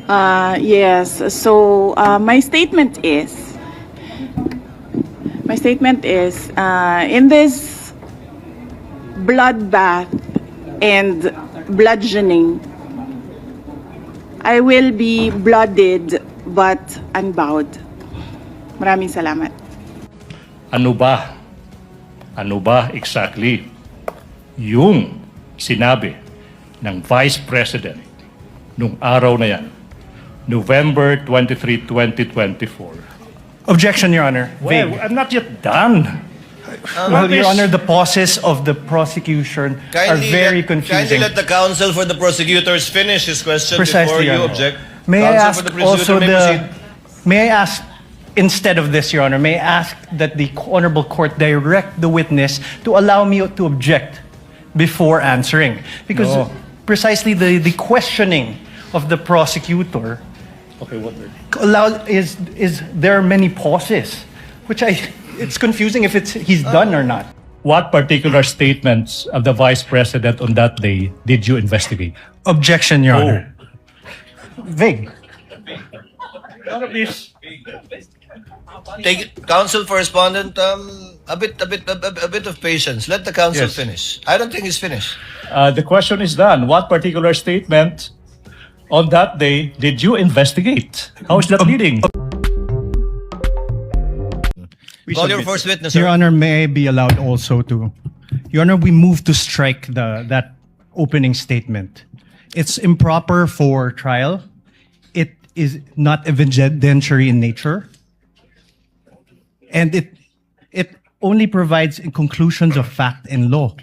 Yes. So my statement is, in this bloodbath and bludgeoning, I will be blooded but unbowed. Maraming salamat. Ano ba? Ano ba exactly yung sinabi ng Vice President nung araw na yan, November 23, 2024? Objection, Your Honor. Well, I'm not yet done. Well, Your Honor, the pauses of the prosecution are very confusing. Kindly let the counsel for the prosecutors finish his question before Precisely, you Your Honor. object. May I Counsel ask for the prosecutor also may proceed. may I ask, instead of this, Your Honor, may I ask that the Honorable Court direct the witness to allow me to object before answering? Because No. precisely the questioning of the prosecutor Okay, what? is there are many pauses, which it's confusing if he's done or not. What particular statements of the Vice President on that day did you investigate? Objection, Your Honor. Vague. Please. Take it, counsel for respondent, a bit of patience. Let the counsel Yes. finish. I don't think he's finished. The question is done. What particular statement on that day did you investigate? How is that leading? Call your first witness, sir. Your Honor, may I be allowed also to... Your Honor, we move to strike that opening statement. It's improper for trial. It is not evidentiary in nature. And it only provides conclusions of fact and law.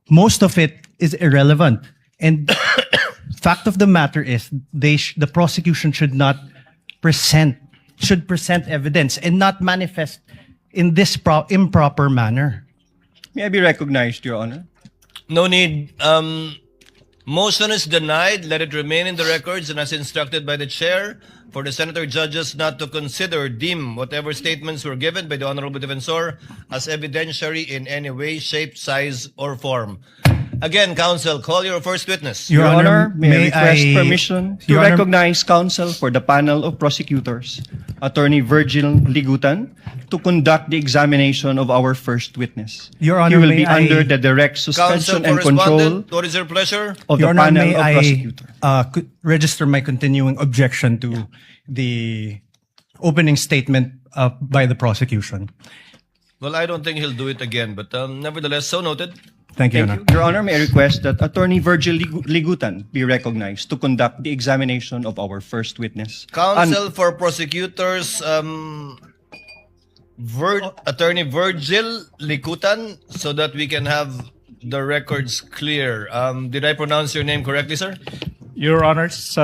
Most of it is irrelevant. And fact of the matter is, the prosecution should present evidence and not manifest in this improper manner. May I be recognized, Your Honor? No need. Motion is denied. Let it remain in the records and as instructed by the chair for the senator judges not to consider, deem whatever statements were given by the Honorable Defensor as evidentiary in any way, shape, size, or form. Again, counsel, call your first witness. Your Honor, may I request I- permission to Your Honor- recognize counsel for the panel of prosecutors, Attorney Virgil Ligutan, to conduct the examination of our first witness. Your He Honor, will may be I- under the direct Counsel suspension for and control respondent, what is your pleasure? of Your the Honor, panel may of I prosecutors. register my continuing objection to the opening statement by the prosecution. Well, I don't think he'll do it again, but nevertheless, so noted. Thank you, Your Thank Honor. you. Your Honor, may I request that Attorney Virgil Ligutan be recognized to conduct the examination of our first witness. Counsel for prosecutors, Attorney Virgil Likutan, so that we can have the records clear. Did I pronounce your name correctly, sir? Your Honors,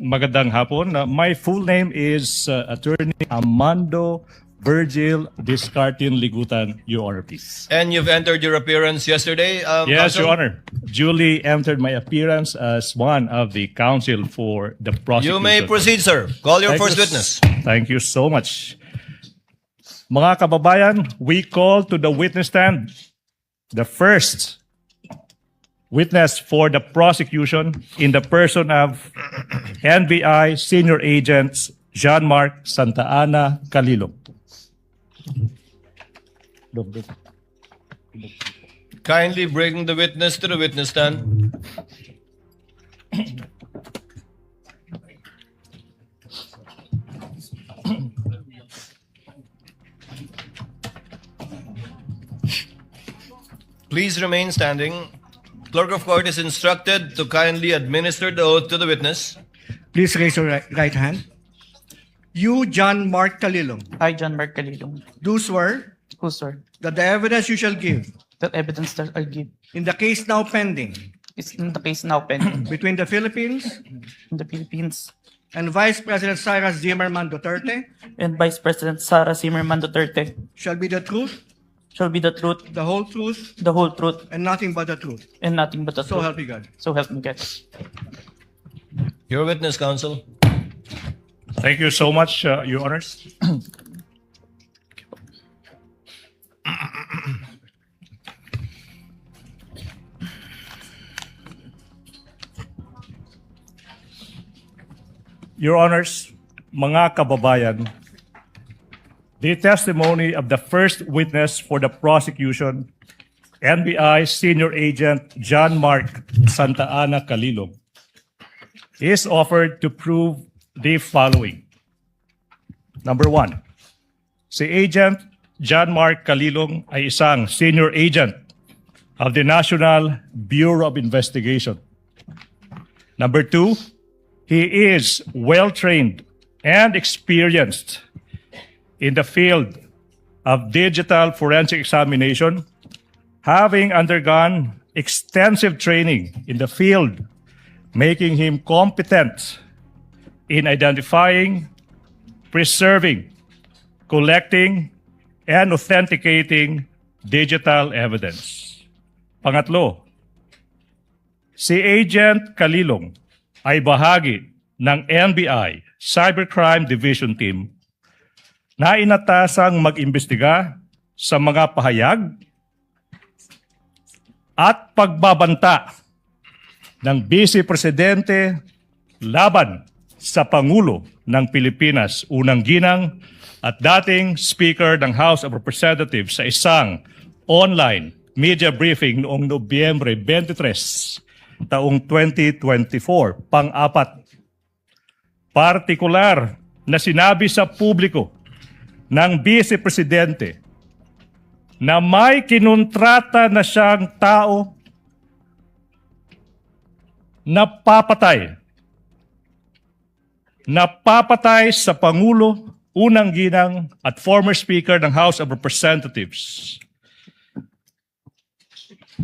magandang hapon. My full name is Attorney Armando Virgil Discartin Ligutan, Your Honor, please. And you've entered your appearance yesterday, Yes, counsel? Your Honor. Duly entered my appearance as one of the counsel for the prosecution. You may proceed, sir. Call your Thank first you witness. Thank you so much. Mga kababayan, we call to the witness stand the first witness for the prosecution in the person of NBI Senior Agent Jean-Marc Santa Ana Calilong. Kindly bring the witness to the witness stand. Please remain standing. Clerk of Court is instructed to kindly administer the oath to the witness. Please raise your right hand. You, John Mark Calilong, I, John Mark Calilong, do swear who swear that the evidence you shall give that evidence that I give in the case now pending is in the case now pending between the Philippines in the Philippines and Vice President Sara Zimmerman Duterte and Vice President Sara Zimmerman Duterte shall be the truth, shall be the truth, the whole truth, the whole truth, and nothing but the truth. and nothing but the So truth. help me God. So help me God. Your witness, counsel. Thank you so much, Your Honors. Your Honors, mga kababayan, the testimony of the first witness for the prosecution, NBI Senior Agent John Mark Santa Ana Calilog, is offered to prove the following. Number one, si Agent John Mark Calilog ay isang senior agent of the National Bureau of Investigation. Number two, he is well-trained and experienced in the field of digital forensic examination, having undergone extensive training in the field, making him competent in identifying, preserving, collecting, and authenticating digital evidence. Pangatlo, si Agent Calilog ay bahagi ng NBI Cybercrime Division Team na inatasang mag-imbestiga sa mga pahayag at pagbabanta ng Vice Presidente laban sa Pangulo ng Pilipinas, unang ginang at dating Speaker ng House of Representatives sa isang online media briefing noong Nobyembre 23, taong 2024. Pang-apat, partikular na sinabi sa publiko ng Vice Presidente na may kinontrata na siyang tao na papatay sa Pangulo, unang ginang at former Speaker ng House of Representatives.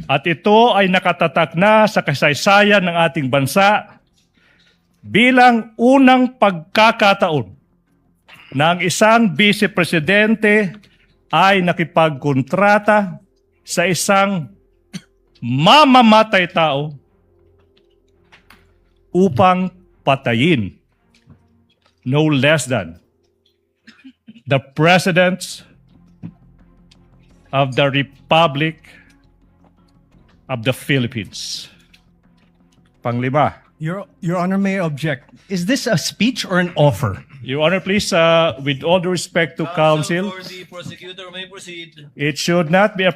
At ito ay nakatatak na sa kasaysayan ng ating bansa bilang unang pagkakataon na ang isang Vice Presidente ay nakipagkontrata sa isang mamamatay tao upang patayin no less than the President of the Republic of the Philippines. Panglima. Your Honor, may I object. Is this a speech or an offer? Your Honor, please, with all due respect to counsel, For the prosecutor may proceed. it should not be a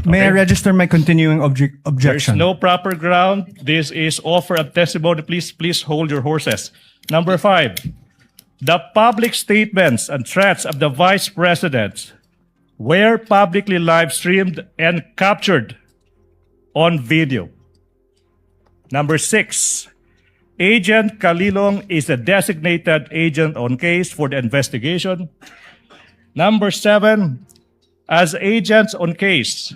May I register my continuing There's objection? no proper ground. This is offer of testimony. Please hold your horses. Number 5, the public statements and threats of the Vice President were publicly live streamed and captured on video. Number 6, Agent Calilog is a designated agent on case for the investigation. Number 7, as agents on case,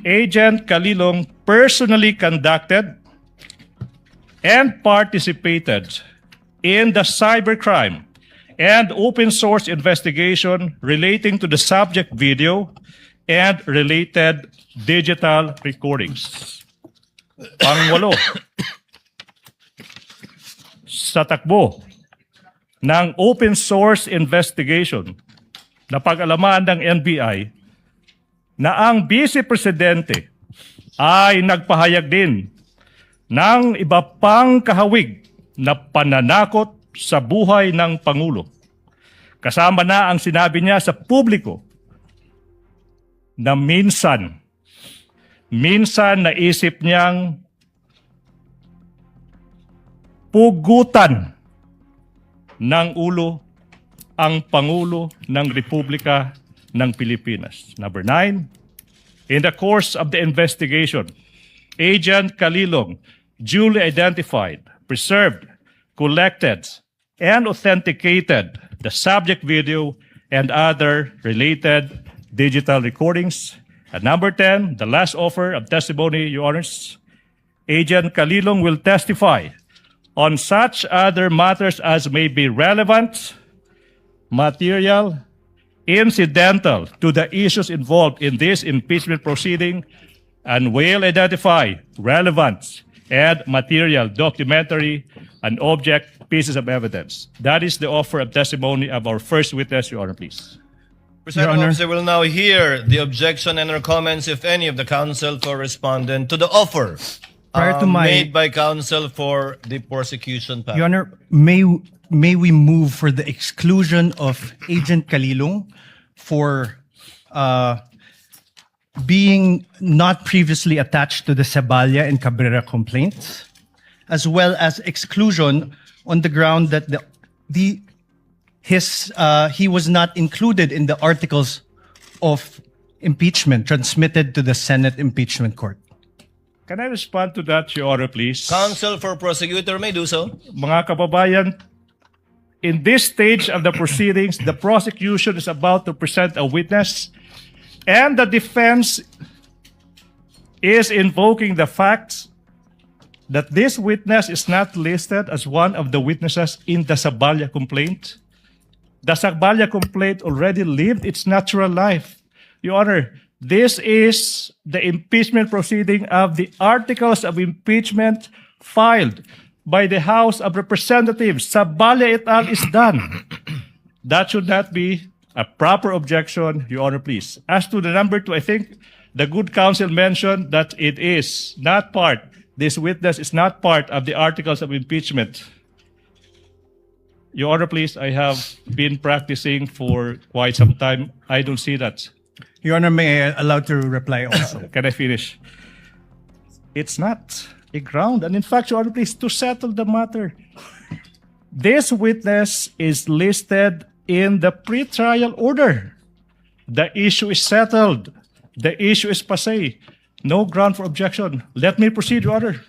Agent Calilog personally conducted and participated in the cybercrime and open source investigation relating to the subject video and related digital recordings. Pang-walo, sa takbo ng open source investigation na pag-alaman ng NBI na ang Vice Presidente ay nagpahayag din ng iba pang kahawig na pananakot sa buhay ng Pangulo. Kasama na ang sinabi niya sa publiko na minsan naisip niyang pugutan ng ulo ang Pangulo ng Republika ng Pilipinas. Number 9, in the course of the investigation, Agent Calilog duly identified, preserved, collected, and authenticated the subject video and other related digital recordings. At number 10, the last offer of testimony, Your Honors, Agent Calilog will testify on such other matters as may be relevant, material, incidental to the issues involved in this impeachment proceeding, and will identify relevant and material documentary and object pieces of evidence. That is the offer of testimony of our first witness, Your Honor, please. Presiding Honor. officer will now hear the objection and or comments, if any, of the counsel for respondent to the offer Prior to my- made by counsel for the prosecution panel. Your Honor, may we move for the exclusion of Agent Kalilong for being not previously attached to the Sabalia and Cabrera complaints, as well as exclusion on the ground that he was not included in the articles of impeachment transmitted to the Senate Impeachment Court. Can I respond to that, Your Honor, please? Counsel for prosecutor may do so. Mga kababayan, in this stage of the proceedings, the prosecution is about to present a witness, and the defense is invoking the fact that this witness is not listed as one of the witnesses in the Sabalia complaint. The Sabalia complaint already lived its natural life. Your Honor, this is the impeachment proceeding of the articles of impeachment filed by the House of Representatives. Sabalia et al. Is done. That should not be a proper objection, Your Honor, please. As to the number 2, I think the good counsel mentioned that it is not part, this witness is not part of the articles of impeachment. Your Honor, please, I have been practicing for quite some time. I don't see that. Your Honor, may I allow to reply also? Can I finish? It's not a ground. And in fact, Your Honor, please, to settle the matter, this witness is listed in the pretrial order. The issue is settled. The issue is passé. No ground for objection. Let me proceed, Your Honor.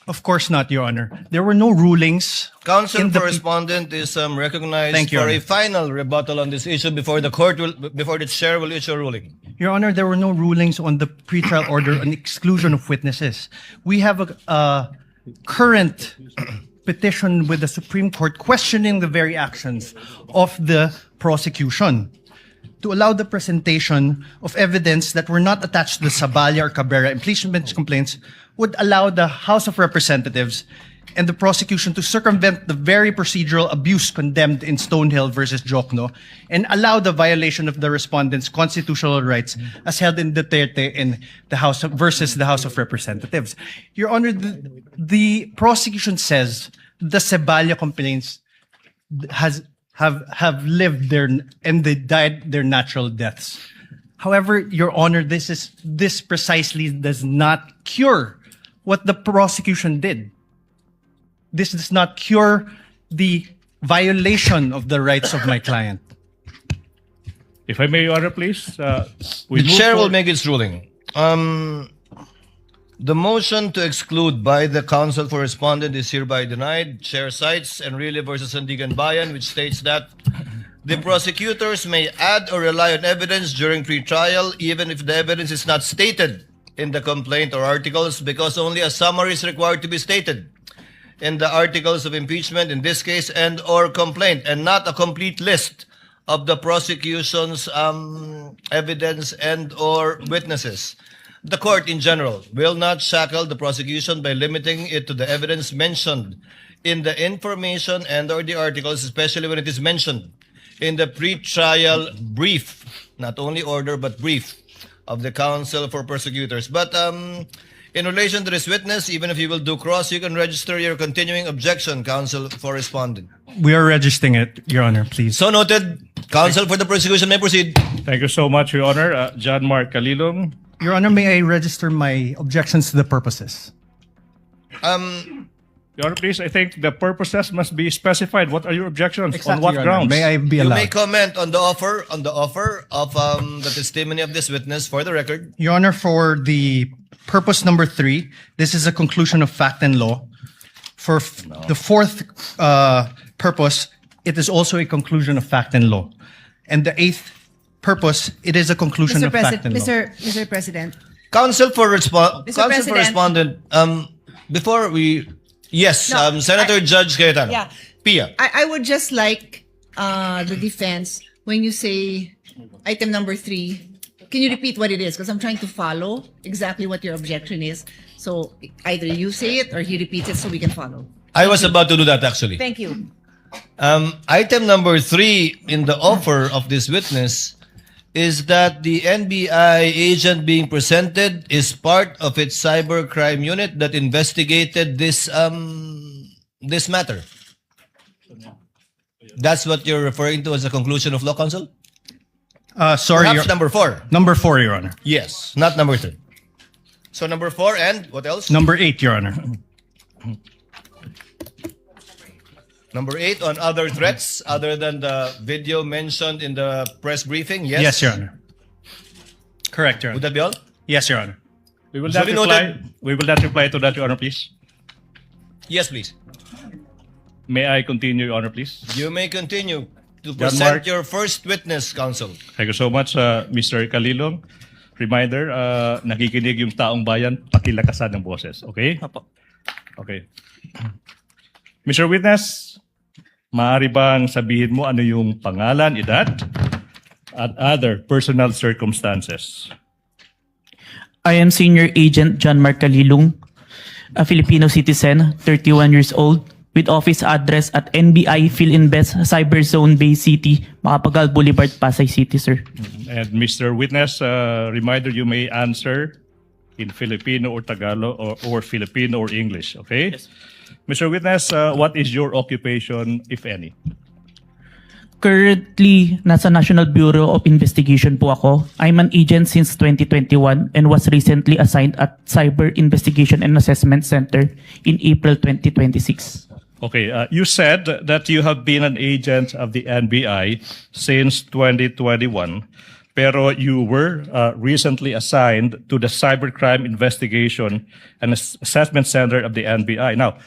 Of course not, Your Honor. There were no rulings. Counsel in the for respondent is recognized Thank you, for Your a Honor. final rebuttal on this issue before the chair will issue a ruling. Your Honor, there were no rulings on the pretrial order on exclusion of witnesses. We have a current petition with the Supreme Court questioning the very actions of the prosecution to allow the presentation of evidence that were not attached to the Sabalia or Cabrera impeachment complaints would allow the House of Representatives and the prosecution to circumvent the very procedural abuse condemned in Stonehill versus Jokno and allow the violation of the respondent's constitutional rights as held in Duterte in the House versus the House of Representatives. Your Honor, the prosecution says the Sabalia complaints have lived their and they died their natural deaths. However, Your Honor, this precisely does not cure what the prosecution did. This does not cure the violation of the rights of my client. If I may, Your Honor, please. The We move chair will forward. make its ruling. The motion to exclude by the counsel for respondent is hereby denied. Chair cites Enrile versus Sandigan Bayan, which states that the prosecutors may add or rely on evidence during pre-trial, even if the evidence is not stated in the complaint or articles, because only a summary is required to be stated in the articles of impeachment, in this case, and or complaint, and not a complete list of the prosecution's evidence and or witnesses. The court in general will not shackle the prosecution by limiting it to the evidence mentioned in the information and or the articles, especially when it is mentioned in the pre-trial brief, not only order but brief, of the counsel for prosecutors. But in relation to this witness, even if you will do cross, you can register your continuing objection, counsel for respondent. We are registering it, Your Honor, please. So noted. Counsel for the prosecution may proceed. Thank you so much, Your Honor. John Mark Kalilong. Your Honor, may I register my objections to the purposes? Your Honor, please, I think the purposes must be specified. What are your objections? On what Your Honor. grounds? May I be You allowed? may comment on the offer of the testimony of this witness for the record. Your Honor, for the purpose number 3, this is a conclusion of fact and law. For the fourth purpose, it is also a conclusion of fact and law. And the 8th purpose, it is a conclusion Mr. of fact and law. Mr. President, Counsel for Mr. President. respondent. Before we, yes, No, Senator Judge Cayetano. yeah. Pia. I would just like the defense, when you say item number 3, can you repeat what it is? Because I'm trying to follow exactly what your objection is. So either you say it or he repeats it so we can follow. I was about to do that actually. Thank you. Item number 3 in the offer of this witness is that the NBI agent being presented is part of its cybercrime unit that investigated this matter. That's what you're referring to as a conclusion of law, counsel? Sorry, Perhaps number 4. number 4, Your Honor. Yes, not number 3. So number 4 and what else? Number 8, Your Honor. Number 8 on other threats other than the video mentioned in the press briefing. Yes. Yes, Your Honor. Correct, Your Would Honor. that be all? Yes, Your Honor. We will Duly not reply. noted. We will not reply to that, Your Honor, please. Yes, please. May I continue, Your Honor, please? You may continue to John present Mark. your first witness, counsel. Thank you so much, Mr. Calilong. Reminder, nakikinig yung taong bayan, pakilakasan ng boses. Okay? Opo. Okay. Mr. Witness, maaari bang sabihin mo ano yung pangalan, edad, at other personal circumstances? I am Senior Agent John Mark Calilong, a Filipino citizen, 31 years old, with office address at NBI Philinvest Cyberzone Bay City, Macapagal Boulevard, Pasay City, sir. And Mr. Witness, reminder, you may answer in Filipino or Tagalog or Filipino or English, okay? Yes. Mr. Witness, what is your occupation, if any? Currently, nasa National Bureau of Investigation po ako. I'm an agent since 2021 and was recently assigned at Cyber Investigation and Assessment Center in April 2026. Okay, you said that you have been an agent of the NBI since 2021, pero you were recently assigned to the Cybercrime Investigation and Assessment Center of the NBI. Now,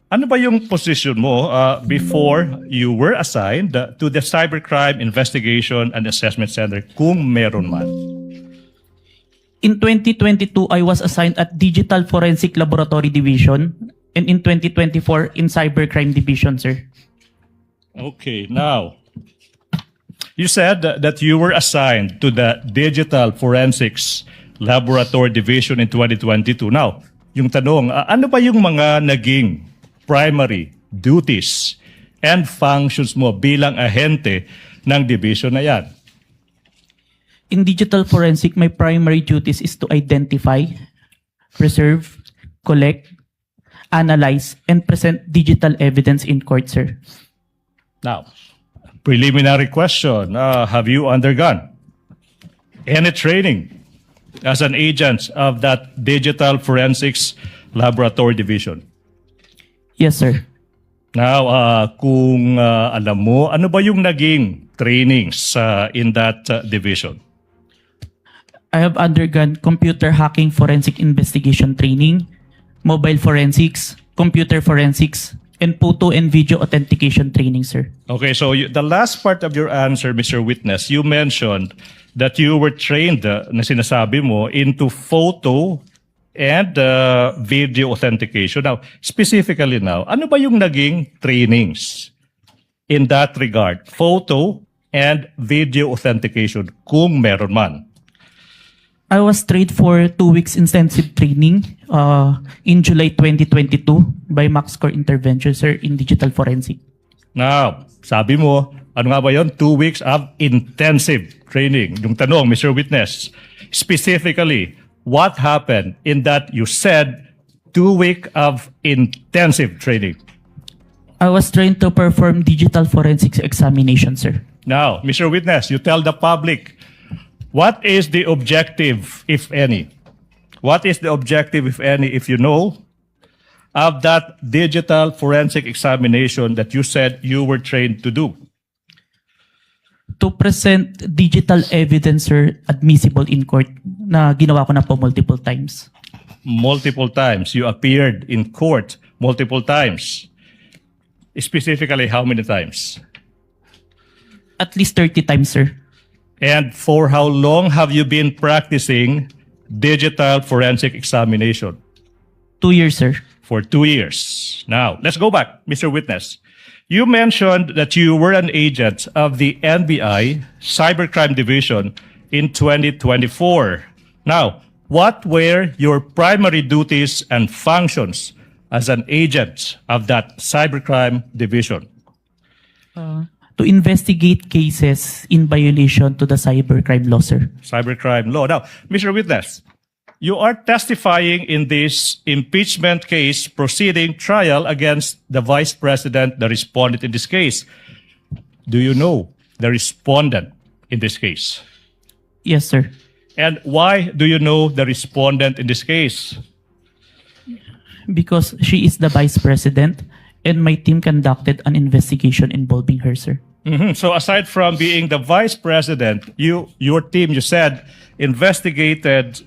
ano ba yung position mo before you were assigned to the Cybercrime Investigation and Assessment Center, kung meron man? In 2022, I was assigned at Digital Forensic Laboratory Division and in 2024 in Cybercrime Division, sir. Okay, now, you said that you were assigned to the Digital Forensics Laboratory Division in 2022. Now, yung tanong, ano ba yung mga naging primary duties and functions mo bilang ahente ng division na yan? In Digital Forensic, my primary duties is to identify, preserve, collect, analyze, and present digital evidence in court, sir. Now, preliminary question, have you undergone any training as an agent of that Digital Forensics Laboratory Division? Yes, sir. Now, kung alam mo, ano ba yung naging trainings in that division? I have undergone computer hacking forensic investigation training, mobile forensics, computer forensics, and photo and video authentication training, sir. Okay, so the last part of your answer, Mr. Witness, you mentioned that you were trained, na sinasabi mo, into photo and video authentication. Now, specifically now, ano ba yung naging trainings in that regard? Photo and video authentication, kung meron man. I was trained for 2 weeks intensive training in July 2022 by MaxCore Intervention, sir, in digital forensic. Now, sabi mo, ano nga ba yun? 2 weeks of intensive training. Yung tanong, Mr. Witness, specifically, what happened in that you said 2 weeks of intensive training? I was trained to perform digital forensics examination, sir. Now, Mr. Witness, you tell the public, what is the objective, if any? What is the objective, if any, if you know, of that digital forensic examination that you said you were trained to do? To present digital evidence, sir, admissible in court na ginawa ko na po multiple times. Multiple times. You appeared in court multiple times. Specifically, how many times? At least 30 times, sir. And for how long have you been practicing digital forensic examination? 2 years, sir. For 2 years. Now, let's go back, Mr. Witness. You mentioned that you were an agent of the NBI Cybercrime Division in 2024. Now, what were your primary duties and functions as an agent of that Cybercrime Division? To to investigate cases in violation to the cybercrime law, sir. Cybercrime law. Now, Mr. Witness, you are testifying in this impeachment case proceeding trial against the Vice President, the respondent in this case. Do you know the respondent in this case? Yes, sir. And why do you know the respondent in this case? Because she is the Vice President and my team conducted an investigation involving her, sir. So aside from being the Vice President, your team, you said, investigated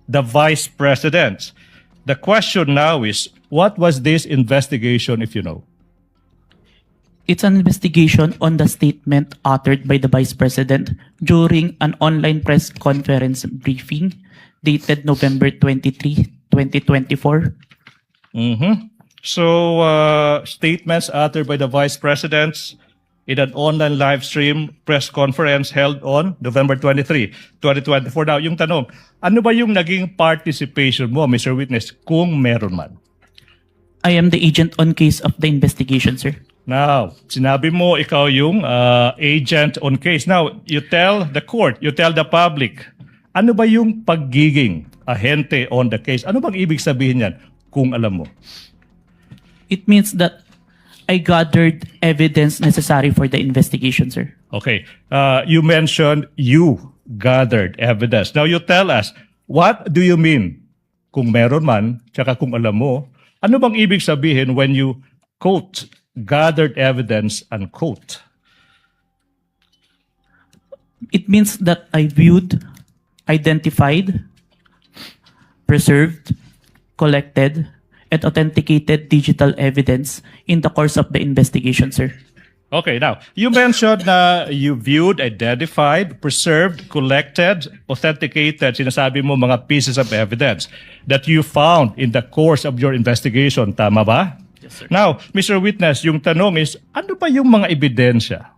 the Vice President. The question now is, what was this investigation, if you know? It's an investigation on the statement uttered by the Vice President during an online press conference briefing dated November 23, 2024. So statements uttered by the Vice President in an online live stream press conference held on November 23, 2024. Now, yung tanong, ano ba yung naging participation mo, Mr. Witness, kung meron man? I am the agent on case of the investigation, sir. Now, sinabi mo ikaw yung agent on case. Now, you tell the court, you tell the public, ano ba yung pagiging ahente on the case? Ano bang ibig sabihin yan kung alam mo? It means that I gathered evidence necessary for the investigation, sir. Okay. You mentioned you gathered evidence. Now, you tell us, what do you mean kung meron man, tsaka kung alam mo? Ano bang ibig sabihin when you quote gathered evidence, unquote? It means that I viewed, identified, preserved, collected, and authenticated digital evidence in the course of the investigation, sir. Okay, now, you mentioned na you viewed, identified, preserved, collected, authenticated, sinasabi mo mga pieces of evidence that you found in the course of your investigation. Tama ba? Yes, sir. Now, Mr. Witness, yung tanong is, ano ba yung mga ebidensya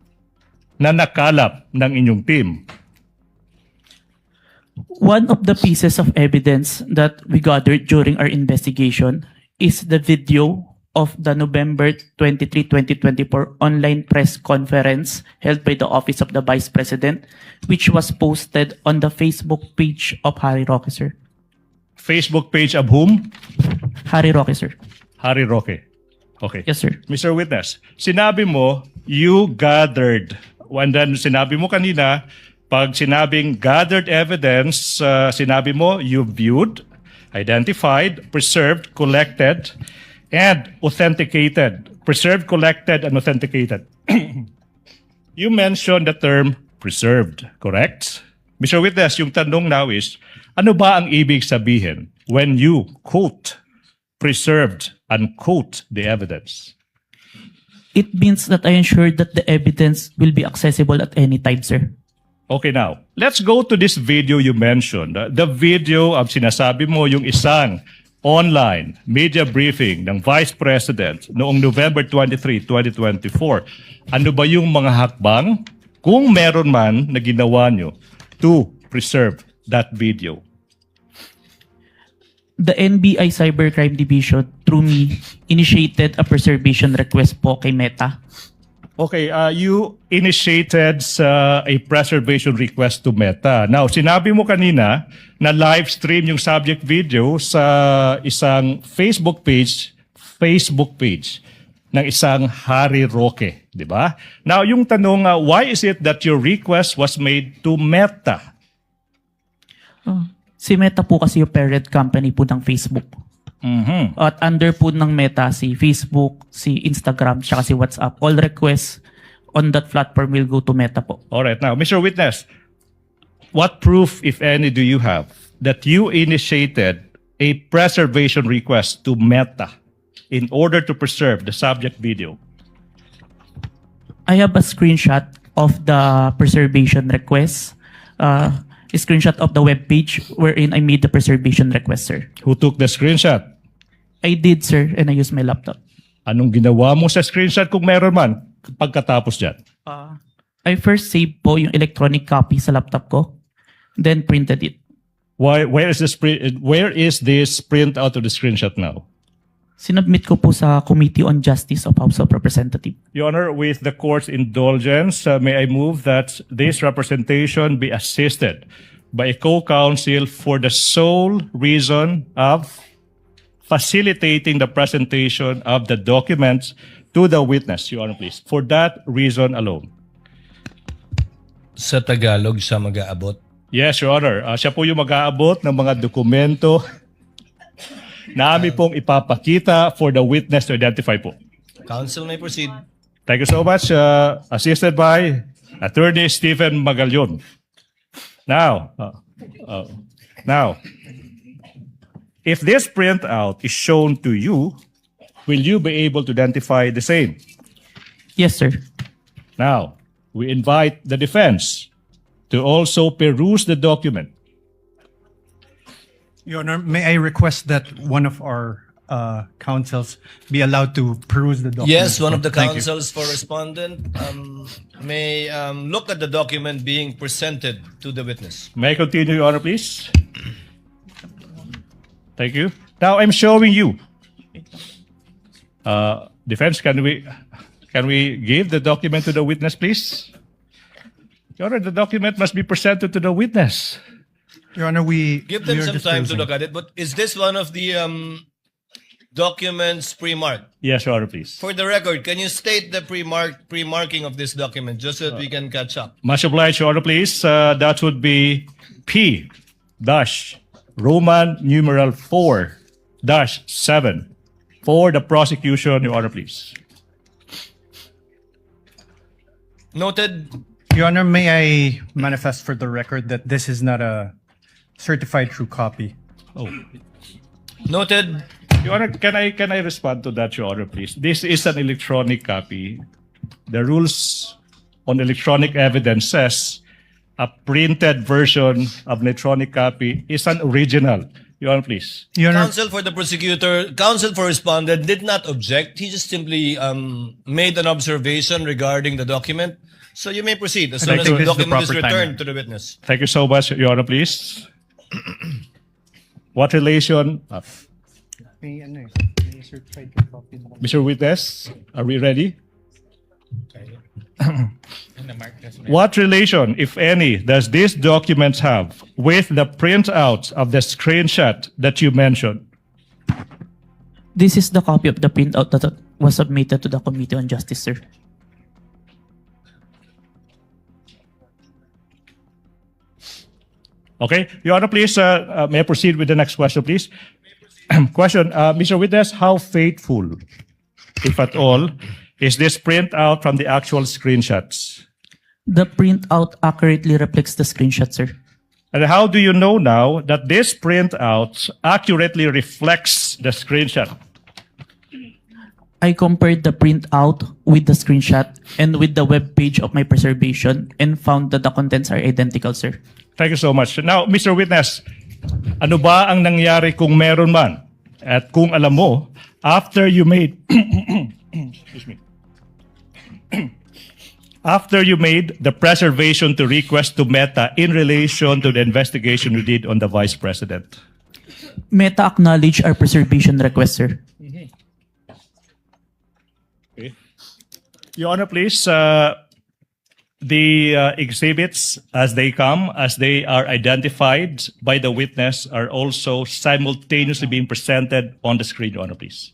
na nakalap ng inyong team? One of the pieces of evidence that we gathered during our investigation is the video of the November 23, 2024 online press conference held by the Office of the Vice President, which was posted on the Facebook page of Harry Roque, sir. Facebook page of whom? Harry Roque, sir. Harry Roque. Okay. Yes, sir. Mr. Witness, sinabi mo, you gathered. And then sinabi mo kanina, pag sinabing gathered evidence, sinabi mo, you viewed, identified, preserved, collected, and authenticated. Preserved, collected, and authenticated. You mentioned the term preserved, correct? Mr. Witness, yung tanong now is, ano ba ang ibig sabihin when you quote, preserved, unquote the evidence? It means that I ensure that the evidence will be accessible at any time, sir. Okay, now, let's go to this video you mentioned. The video of sinasabi mo yung isang online media briefing ng Vice President noong November 23, 2024. Ano ba yung mga hakbang, kung meron man, na ginawa nyo to preserve that video? The NBI Cybercrime Division, through me, initiated a preservation request po kay Meta. Okay, you initiated a preservation request to Meta. Now, sinabi mo kanina na live stream yung subject video sa isang Facebook page ng isang Harry Roque, di ba? Now, yung tanong, why is it that your request was made to Meta? Si Meta po kasi yung parent company po ng Facebook. At under po ng Meta, si Facebook, si Instagram, tsaka si WhatsApp. All requests on that platform will go to Meta po. Alright, now, Mr. Witness, what proof, if any, do you have that you initiated a preservation request to Meta in order to preserve the subject video? I have a screenshot of the preservation request. A screenshot of the web page wherein I made the preservation request, sir. Who took the screenshot? I did, sir, and I used my laptop. Anong ginawa mo sa screenshot kung meron man pagkatapos dyan? I first saved po yung electronic copy sa laptop ko, then printed it. Where is this print out of the screenshot now? Sinubmit ko po sa Committee on Justice of House of Representatives. Your Honor, with the court's indulgence, may I move that this representation be assisted by a co-counsel for the sole reason of facilitating the presentation of the documents to the witness, Your Honor, please. For that reason alone. Sa Tagalog siya mag-aabot. Yes, Your Honor. Siya po yung mag-aabot ng mga dokumento na amin pong ipapakita for the witness to identify po. Counsel may proceed. Thank you so much. Assisted by Attorney Stephen Magallon. Now, if this printout is shown to you, will you be able to identify the same? Yes, sir. Now, we invite the defense to also peruse the document. Your Honor, may I request that one of our counsels be allowed to peruse the document? Yes, one of the Thank you. counsels for respondent may look at the document being presented to the witness. May I continue, Your Honor, please? Thank you. Now, I'm showing you. Defense, can we give the document to the witness, please? Your Honor, the document must be presented to the witness. Your Honor, Give them some time to look at it. But is this one of the documents pre-marked? Yes, Your Honor, please. For the record, can you state the pre-marking of this document just so that we can catch up? Much obliged, Your Honor, please. That would be P dash Roman numeral 4 dash 7 for the prosecution, Your Honor, please. Noted. Your Honor, may I manifest for the record that this is not a certified true copy? Oh. Noted. Your Honor, can I respond to that, Your Honor, please? This is an electronic copy. The rules on electronic evidence says a printed version of an electronic copy is an original. Your Honor, please. Your Honor, Counsel for the prosecutor, counsel for respondent did not object. He just simply made an observation regarding the document. So you may proceed as soon I as think the this is the document is proper returned timing. to the witness. Thank you so much, Your Honor, please. What relation? Mr. Witness, are we ready? What relation, if any, does this document have with the printout of the screenshot that you mentioned? This is the copy of the printout that was submitted to the Committee on Justice, sir. Okay, Your Honor, please, may I proceed with the next question, please? Question, Mr. Witness, how faithful, if at all, is this printout from the actual screenshots? The printout accurately reflects the screenshot, sir. And how do you know now that this printout accurately reflects the screenshot? I compared the printout with the screenshot and with the web page of my preservation and found that the contents are identical, sir. Thank you so much. Now, Mr. Witness, ano ba ang nangyari kung meron man? At kung alam mo, after you made excuse me. After you made the preservation to request to Meta in relation to the investigation you did on the Vice President? Meta acknowledged our preservation request, sir. Okay. Your Honor, please, the exhibits as they come, as they are identified by the witness, are also simultaneously being presented on the screen, Your Honor, please.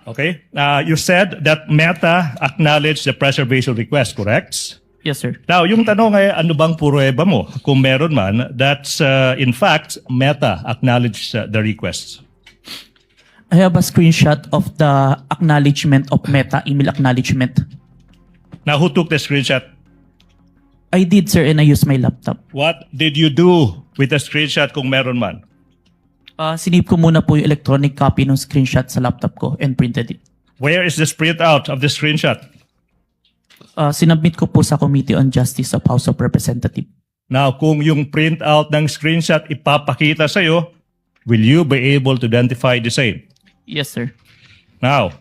Okay. You said that Meta acknowledged the preservation request, correct? Yes, sir. Now, yung tanong ay, ano bang pruweba mo? Kung meron man, that's in fact, Meta acknowledged the request. I have a screenshot of the acknowledgement of Meta email acknowledgement. Now, who took the screenshot? I did, sir, and I used my laptop. What did you do with the screenshot kung meron man? Sinave ko muna po yung electronic copy ng screenshot sa laptop ko and printed it. Where is the printout of the screenshot? Sinubmit ko po sa Committee on Justice of House of Representatives. Now, kung yung printout ng screenshot ipapakita sa'yo, will you be able to identify the same? Yes, sir. Now,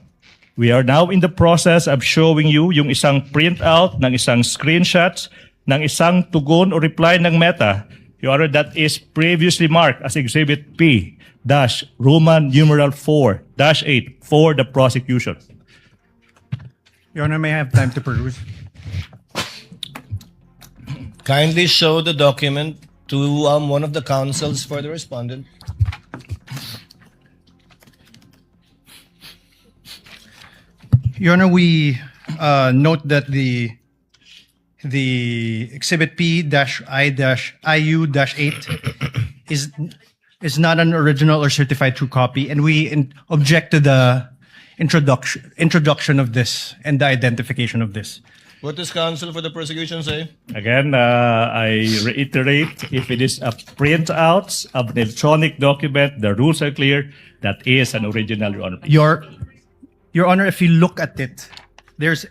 we are now in the process of showing you yung isang printout ng isang screenshot ng isang tugon o reply ng Meta Your Honor, that is previously marked as Exhibit P dash Roman numeral 4 dash 8 for the prosecution. Your Honor, may I have time to peruse? Kindly show the document to one of the counsels for the respondent. Your Honor, we note that the Exhibit P-I-IU-8 is not an original or certified true copy, and we object to the introduction of this and the identification of this. What does counsel for the prosecution say? Again, I reiterate, if it is a printout of an electronic document, the rules are clear, that is an original, Your Honor. Your Honor, if you look at it, there's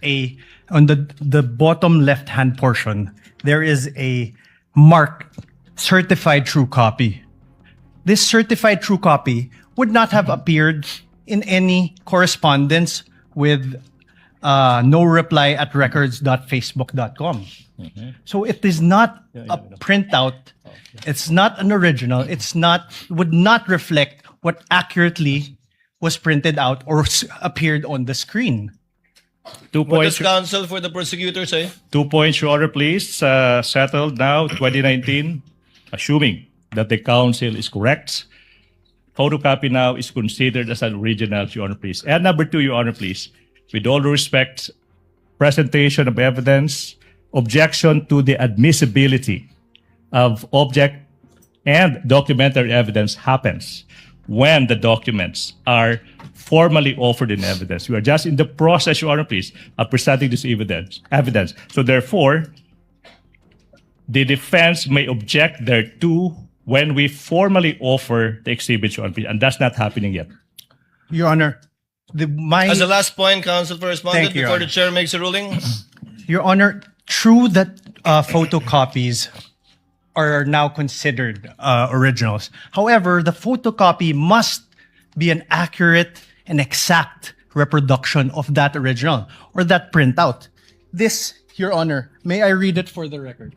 on the bottom left-hand portion, there is a mark, certified true copy. This certified true copy would not have appeared in any correspondence with no reply at records.facebook.com. So it is not a printout. It's not an original. Would not reflect what accurately was printed out or appeared on the screen. 2 What does points. counsel for the prosecutor say? 2 points, Your Honor, please. Settled now, 2019, assuming that the counsel is correct. Photocopy now is considered as an original, Your Honor, please. And number 2, Your Honor, please. With all due respect, presentation of evidence, objection to the admissibility of object and documentary evidence happens when the documents are formally offered in evidence. We are just in the process, Your Honor, please, of presenting this evidence. So therefore, the defense may object thereto when we formally offer the exhibit, Your Honor, please, and that's not happening yet. Your Honor, As a last point, counsel for respondent, Thank you, Your before the Honor. chair makes a ruling. Your Honor, true that photocopies are now considered originals. However, the photocopy must be an accurate and exact reproduction of that original or that printout. This, Your Honor, may I read it for the record?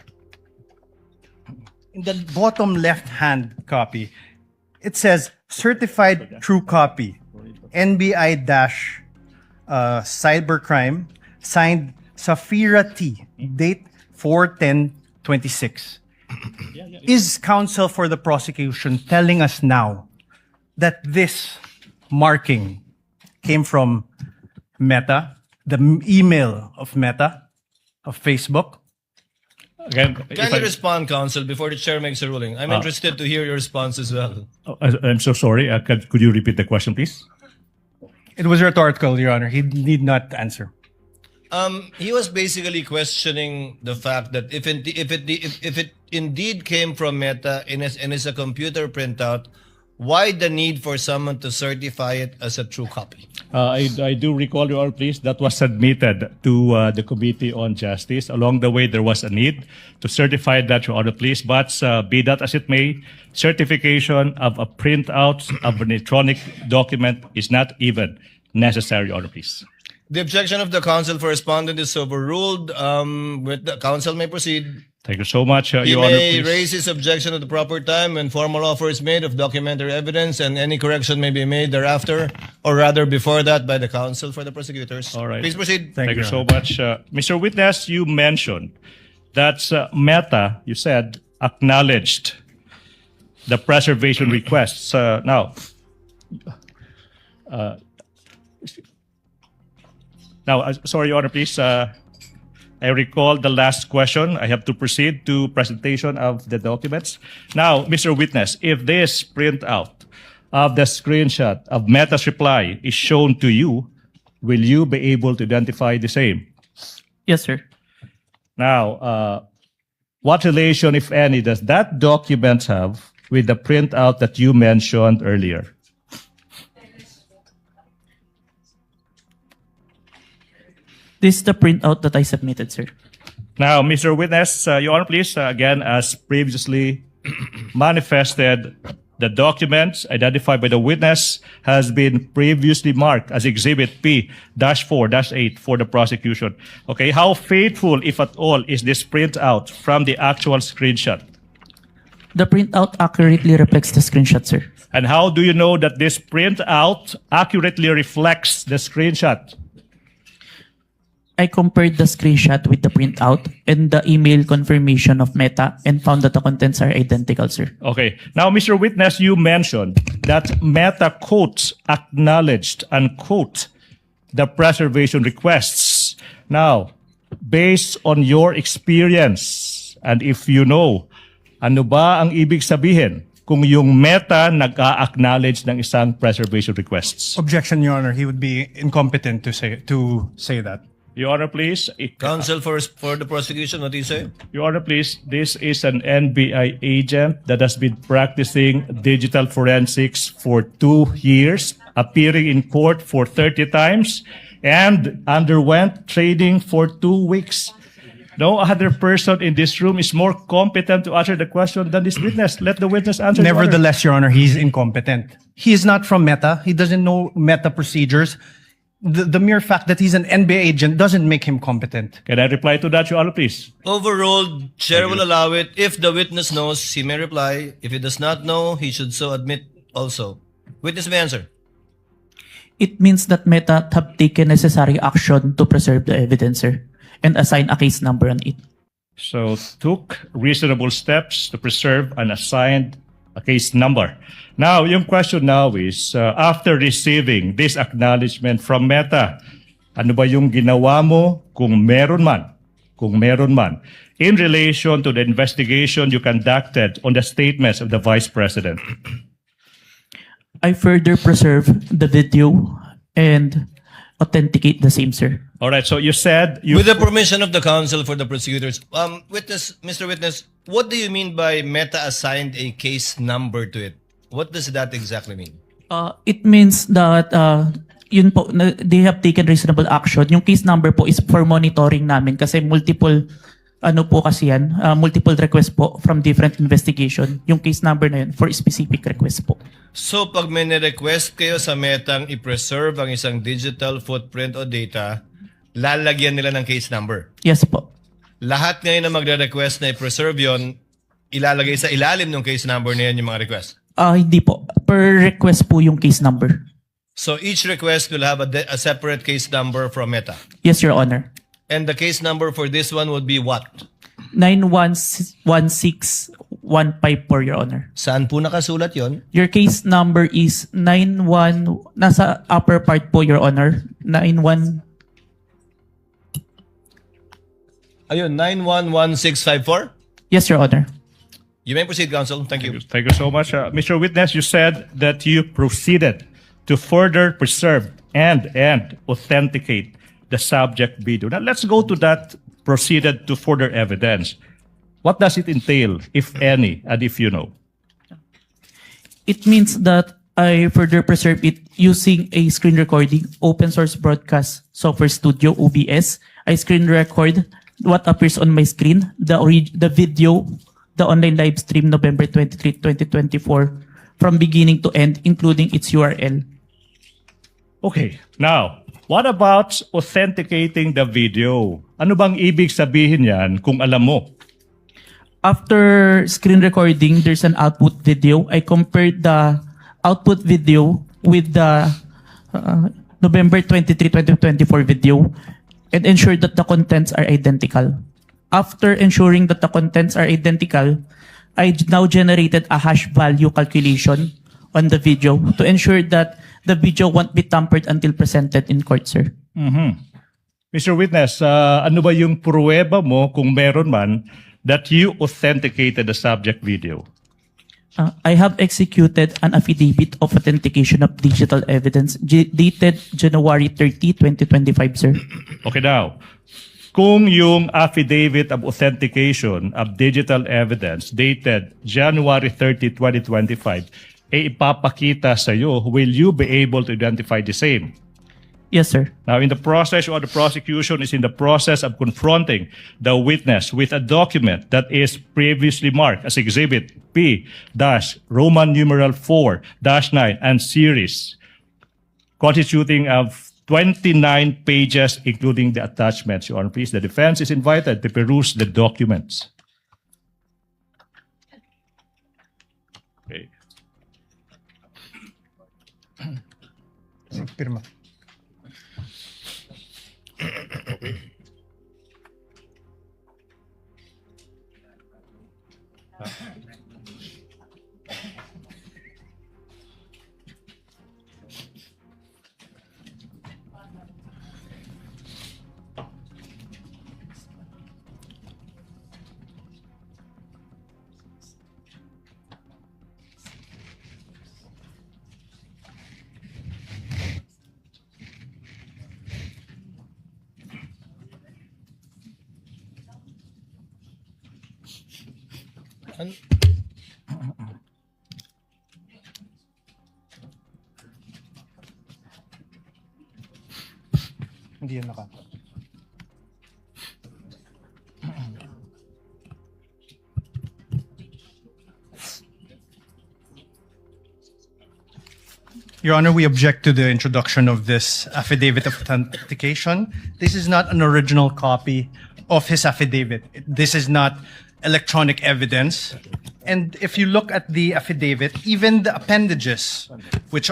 In the bottom left-hand copy, it says certified true copy, NBI-cybercrime, signed Safira T, date 4/10/26. Is counsel for the prosecution telling us now that this marking came from Meta, the email of Meta, of Facebook? Again, if Kindly I- respond, counsel, before the chair makes a ruling. I'm interested to hear your response as well. I'm so sorry. Could you repeat the question, please? It was rhetorical, Your Honor. He need not answer. He was basically questioning the fact that if it indeed came from Meta and is a computer printout, why the need for someone to certify it as a true copy? I do recall, Your Honor, please, that was submitted to the Committee on Justice. Along the way, there was a need to certify that, Your Honor, please. But be that as it may, certification of a printout of an electronic document is not even necessary, Your Honor, please. The objection of the counsel for respondent is overruled. With the counsel may proceed. Thank you so much, He Your Honor, may please. raise his objection at the proper time when formal offer is made of documentary evidence, and any correction may be made thereafter, or rather before that, by the counsel for the prosecutors. All right. Please proceed. Thank you Your so much. Mr. Witness, you mentioned that Meta, you said, acknowledged the preservation requests. Sorry, Your Honor, please. I recall the last question. I have to proceed to presentation of the documents. Now, Mr. Witness, if this printout of the screenshot of Meta's reply is shown to you, will you be able to identify the same? Yes, sir. Now, what relation, if any, does that document have with the printout that you mentioned earlier? This is the printout that I submitted, sir. Now, Mr. Witness, Your Honor, please, again, as previously manifested, the documents identified by the witness has been previously marked as Exhibit P-4-8 for the prosecution. Okay, how faithful, if at all, is this printout from the actual screenshot? The printout accurately reflects the screenshot, sir. And how do you know that this printout accurately reflects the screenshot? I compared the screenshot with the printout and the email confirmation of Meta and found that the contents are identical, sir. Okay. Now, Mr. Witness, you mentioned that Meta quotes acknowledged unquote the preservation requests. Now, based on your experience, and if you know, ano ba ang ibig sabihin kung yung Meta nag-a-acknowledge ng isang preservation requests? Objection, Your Honor. He would be incompetent to say that. Your Honor, please. Counsel for the prosecution, what do you say? Your Honor, please. This is an NBI agent that has been practicing digital forensics for 2 years, appearing in court for 30 times, and underwent training for 2 weeks. No other person in this room is more competent to answer the question than this witness. Let the witness answer. Your Honor. Nevertheless, Your Honor, he's incompetent. He is not from Meta. He doesn't know Meta procedures. The mere fact that he's an NBA agent doesn't make him competent. Can I reply to that, Your Honor, please? Overruled. Chair will allow it. If the witness knows, he may reply. If he does not know, he should so admit also. Witness may answer. It means that Meta have taken necessary action to preserve the evidence, sir, and assign a case number on it. So took reasonable steps to preserve and assigned a case number. Now, yung question now is, after receiving this acknowledgement from Meta, ano ba yung ginawa mo kung meron man, in relation to the investigation you conducted on the statements of the Vice President? I further preserve the video and authenticate the same, sir. All right, so you said you... With the permission of the counsel for the prosecutors, Mr. Witness, what do you mean by Meta assigned a case number to it? What does that exactly mean? It means that yun po, they have taken reasonable action. Yung case number po is for monitoring namin kasi multiple multiple requests po from different investigation. Yung case number na yun for specific request po. So pag may request kayo sa Metang i-preserve ang isang digital footprint o data, lalagyan nila ng case number? Yes po. Lahat ngayon na magre-request na i-preserve yon, ilalagay sa ilalim ng case number na yan yung mga request? Hindi po. Per request po yung case number. So each request will have a separate case number from Meta? Yes, Your Honor. And the case number for this one would be what? 911615 for Your Honor. Saan po nakasulat yon? Your case number is 91, nasa upper part po, Your Honor. 91. Ayun, 911654? Yes, Your Honor. You may proceed, counsel. Thank you. Thank you so much. Mr. Witness, you said that you proceeded to further preserve and authenticate the subject video. Now, let's go to that proceeded to further evidence. What does it entail, if any, and if you know? It means that I further preserve it using a screen recording, open source broadcast software studio, OBS. I screen record what appears on my screen, the video, the online live stream November 23, 2024, from beginning to end, including its URL. Okay, now, what about authenticating the video? Ano bang ibig sabihin yan kung alam mo? After screen recording, there's an output video. I compared the output video with the November 23, 2024 video and ensured that the contents are identical. After ensuring that the contents are identical, I now generated a hash value calculation on the video to ensure that the video won't be tampered until presented in court, sir. Mr. Witness, ano ba yung pruweba mo kung meron man that you authenticated the subject video? I have executed an affidavit of authentication of digital evidence dated January 30, 2025, sir. Okay, now, kung yung affidavit of authentication of digital evidence dated January 30, 2025, ipapakita sa iyo, will you be able to identify the same? Yes, sir. Now, in the process or the prosecution is in the process of confronting the witness with a document that is previously marked as Exhibit P-Roman numeral 4-9 and series, constituting of 29 pages, including the attachments. Your Honor, please, the defense is invited to peruse the documents. Pirma. Hindi yan naka. Your Honor, we object to the introduction of this affidavit of authentication. This is not an original copy of his affidavit. This is not electronic evidence. And if you look at the affidavit, even the appendages, which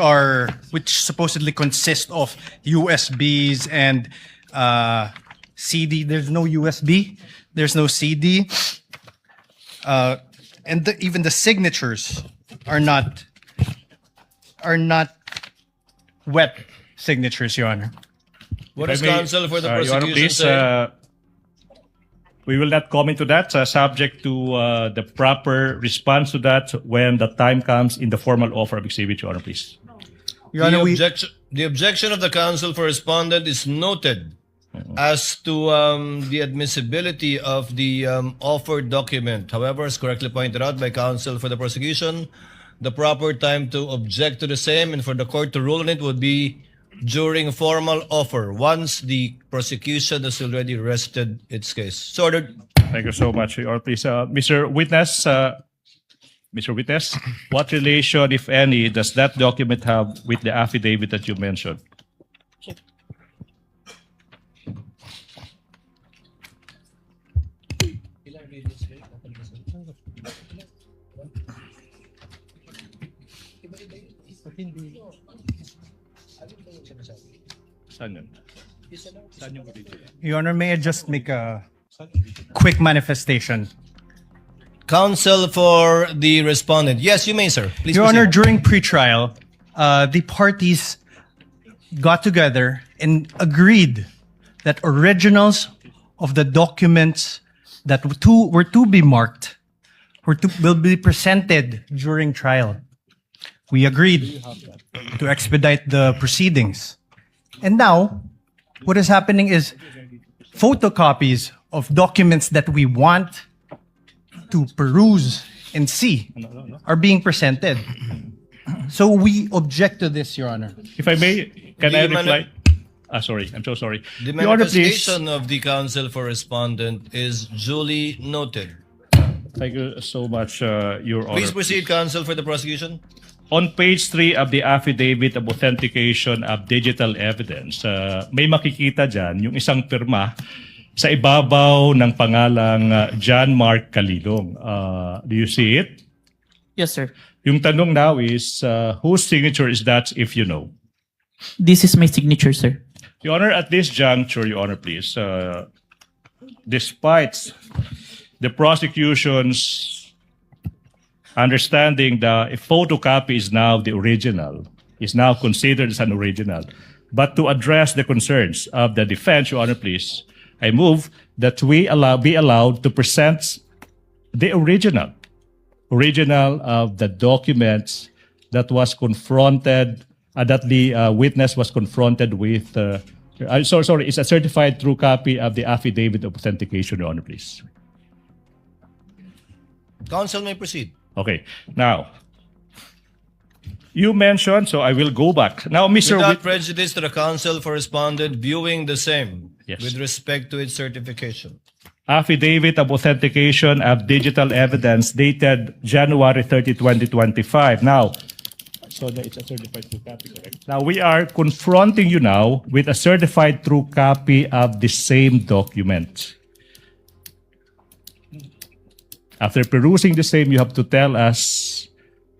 supposedly consist of USBs and CD, there's no USB, there's no CD, and even the signatures are not wet signatures, Your Honor. What If is I may, counsel for the Your Honor, prosecution please, say? we will not comment to that, subject to the proper response to that when the time comes in the formal offer of exhibit, Your Honor, please. Your Honor, The objection of the counsel for respondent is noted as to the admissibility of the offered document. However, as correctly pointed out by counsel for the prosecution, the proper time to object to the same and for the court to rule on it would be during formal offer, once the prosecution has already rested its case. So ordered. Thank you so much, Your Honor, please. Mr. Witness, what relation, if any, does that document have with the affidavit that you mentioned? Your Honor, may I just make a quick manifestation? Counsel for the respondent. Yes, you may, sir. Please Your proceed. Honor, during pretrial, the parties got together and agreed that originals of the documents that were to be marked will be presented during trial. We agreed to expedite the proceedings. And now, what is happening is photocopies of documents that we want to peruse and see are being presented. So we object to this, Your Honor. If I may, can I The mani- reply? Sorry, I'm so sorry. The Your Honor, please. manifestation of the counsel for respondent is duly noted. Thank you so much, Your Honor. Please proceed, counsel for the prosecution. On page 3 of the affidavit of authentication of digital evidence, may makikita dyan yung isang pirma sa ibabaw ng pangalang John Mark Calilong. Do you see it? Yes, sir. Yung tanong now is, whose signature is that, if you know? This is my signature, sir. Your Honor, at this juncture, Your Honor, please, despite the prosecution's understanding that a photocopy is now the original, is now considered as an original, but to address the concerns of the defense, Your Honor, please, I move that we be allowed to present the original of the documents that was confronted, that the witness was confronted with. Sorry, it's a certified true copy of the affidavit of authentication, Your Honor, please. Counsel may proceed. Okay, now, you mentioned, so I will go back. Now, Mr. Without prejudice to the counsel for respondent viewing the same Yes. with respect to its certification. Affidavit of authentication of digital evidence dated January 30, 2025. Now, so it's a certified true copy, correct? Now, we are confronting you now with a certified true copy of the same document. After perusing the same, you have to tell us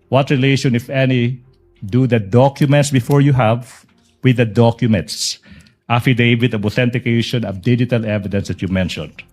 what relation, if any, do the documents before you have with the documents, affidavit of authentication of digital evidence that you mentioned?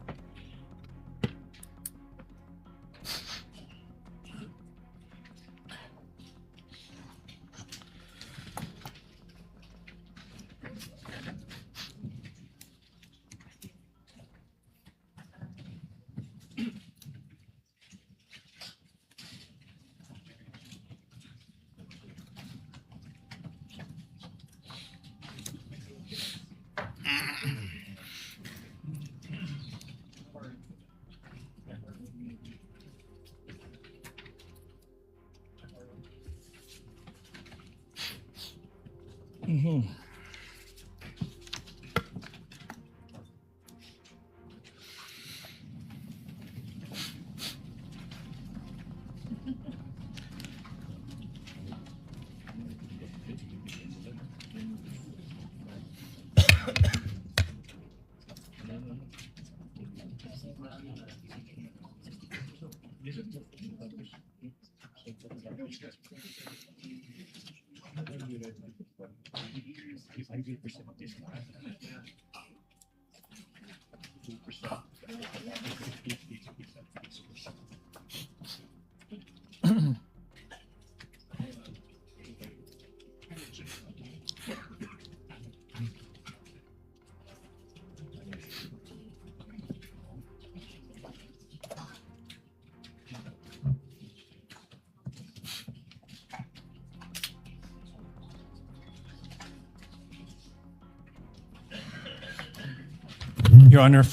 Your Honor,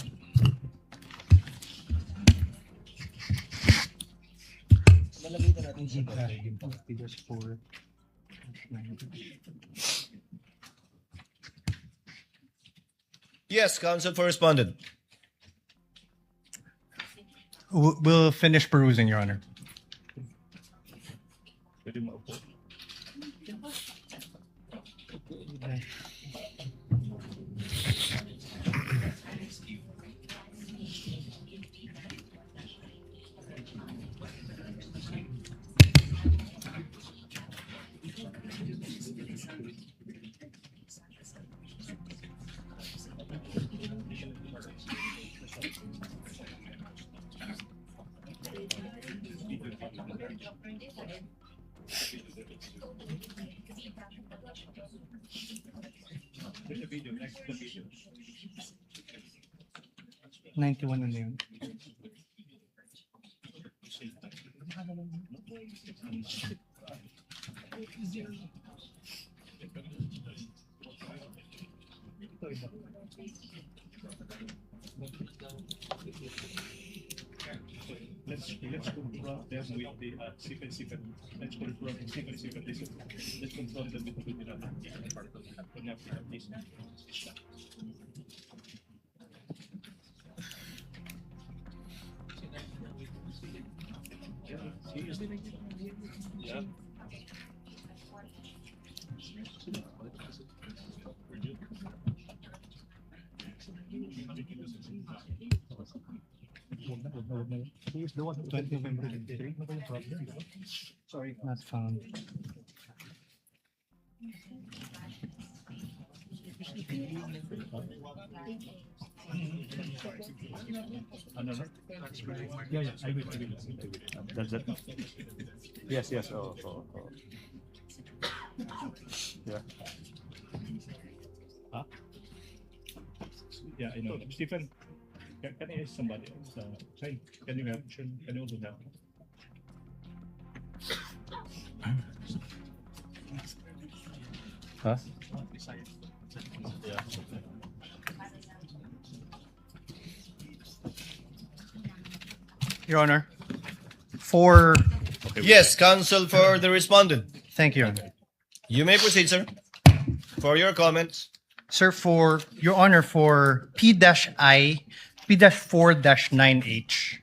Yes, counsel for respondent. we'll finish perusing, Your Honor. Ninety-one na yun. Let's confront them with the secret. Let's confront them Let's confront them with the yeah. He's the one who 20 November 23. Sorry, not found. Yeah, I will. That's it. Yes. Oh. Yeah. Huh? Yeah, I know. Stephen, can I ask somebody else? Can you mention? Can you also help? Huh? Yeah. Your Honor, for... Yes, counsel for the respondent. Thank you, Your Honor. You may proceed, sir. For your comments. Sir, for Your Honor, for P-I, P-4-9H.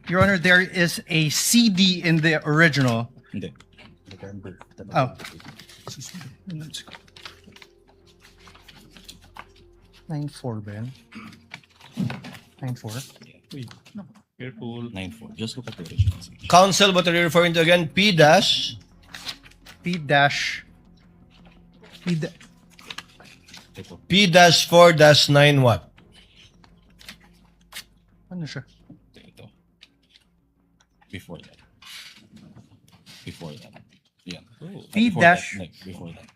Your Honor, there is a CD in the original. Oh. 9-4 ba yan? 9-4? Careful. 9-4. Just look at the original. Counsel, what are you referring to again? P dash. P dash. Ito. P dash 4 dash 9 what? Ano siya? Ito. Before that. Before that. Yeah. P Before dash- that. No, before that.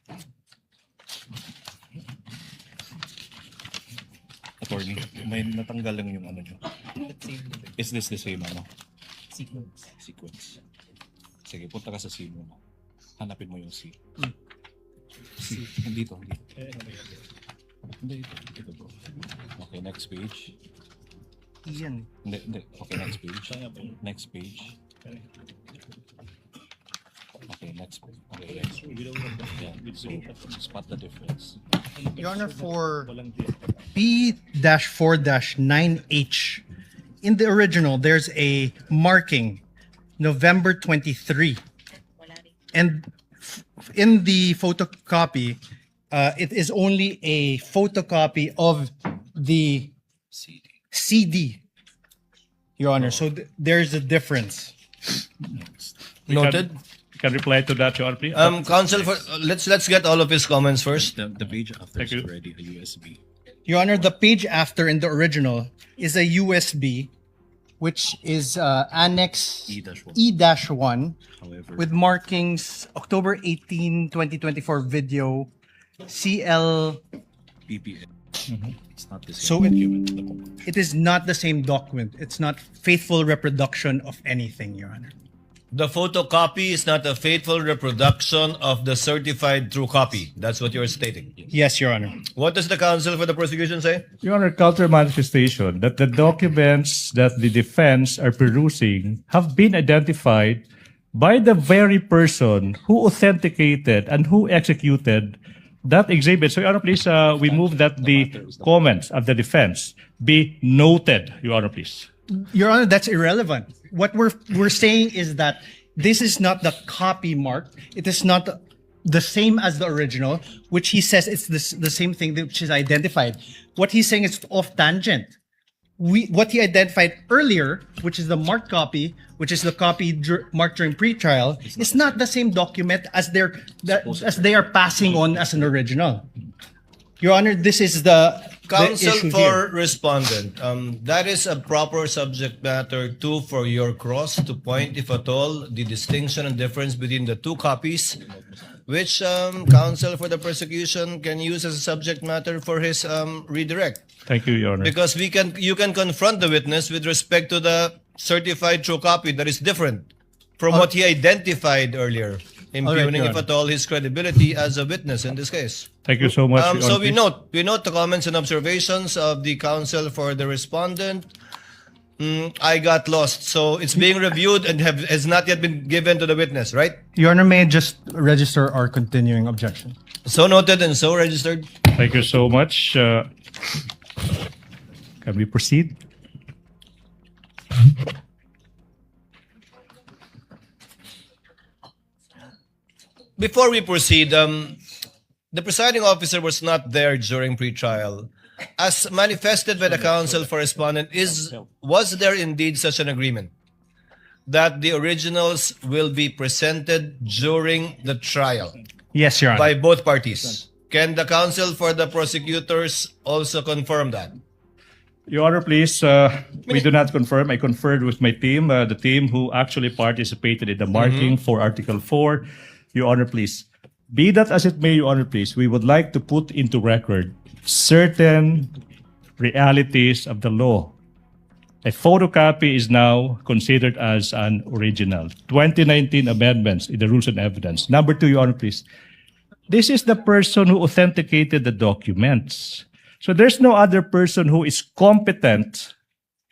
Attorney, may natanggal lang yung ano nyo. Is this the same ano? Sequence. Sige, punta ka sa C mo. Hanapin mo yung C. C. Dito, dito. Hindi, ito bro. Okay, next page. Iyan. Hindi. Okay, next page. Next page. Okay, next page. Okay, next page. Yeah, so spot the difference. Your Honor, for P-4-9H, in the original, there's a marking, November 23. And in the photocopy, it is only a photocopy of the CD, Your Honor. So there's a difference. Noted. Can reply to that, Your Honor, please? Counsel, let's get all of his comments first. The page after Thank is you. already a USB. Your Honor, the page after in the original is a USB, which is Annex E-1. E-1 However, with markings October 18, 2024 video, CL. PPA. It's not the same So document. it is not the same document. It's not faithful reproduction of anything, Your Honor. The photocopy is not a faithful reproduction of the certified true copy. That's what you're stating. Yes, Your Honor. What does the counsel for the prosecution say? Your Honor, counter manifestation that the documents that the defense are perusing have been identified by the very person who authenticated and who executed that exhibit. So, Your Honor, please, we move that the comments of the defense be noted, Your Honor, please. Your Honor, that's irrelevant. What we're saying is that this is not the copy mark. It is not the same as the original, which he says it's the same thing which is identified. What he's saying is off tangent. What he identified earlier, which is the marked copy, which is the copy marked during pretrial, is not the same document as they are passing on as an original. Your Honor, this is the Counsel issue for here. respondent, that is a proper subject matter too for your cross to point, if at all, the distinction and difference between the two copies, which counsel for the prosecution can use as a subject matter for his redirect. Thank you, Your Honor. Because you can confront the witness with respect to the certified true copy that is different from what he identified earlier, impugning, Your if at all, his credibility as a witness in this case. Thank you so much, Your So Honor, we note the comments and observations of the counsel for the respondent. I got lost. So it's being reviewed and has not yet been given to the witness, right? Your Honor, may I just register our continuing objection? So noted and so registered. Thank you so much. Can we proceed? Before we proceed, the presiding officer was not there during pretrial. As manifested by the counsel for respondent, was there indeed such an agreement that the originals will be presented during the trial Yes, Your Honor. by both parties? Can the counsel for the prosecutors also confirm that? Your Honor, please, we do not confirm. I conferred with my team, the team who actually participated in the marking for Article 4. Your Honor, please. Be that as it may, Your Honor, please, we would like to put into record certain realities of the law. A photocopy is now considered as an original. 2019 amendments in the Rules and Evidence. Number 2, Your Honor, please. This is the person who authenticated the documents. So there's no other person who is competent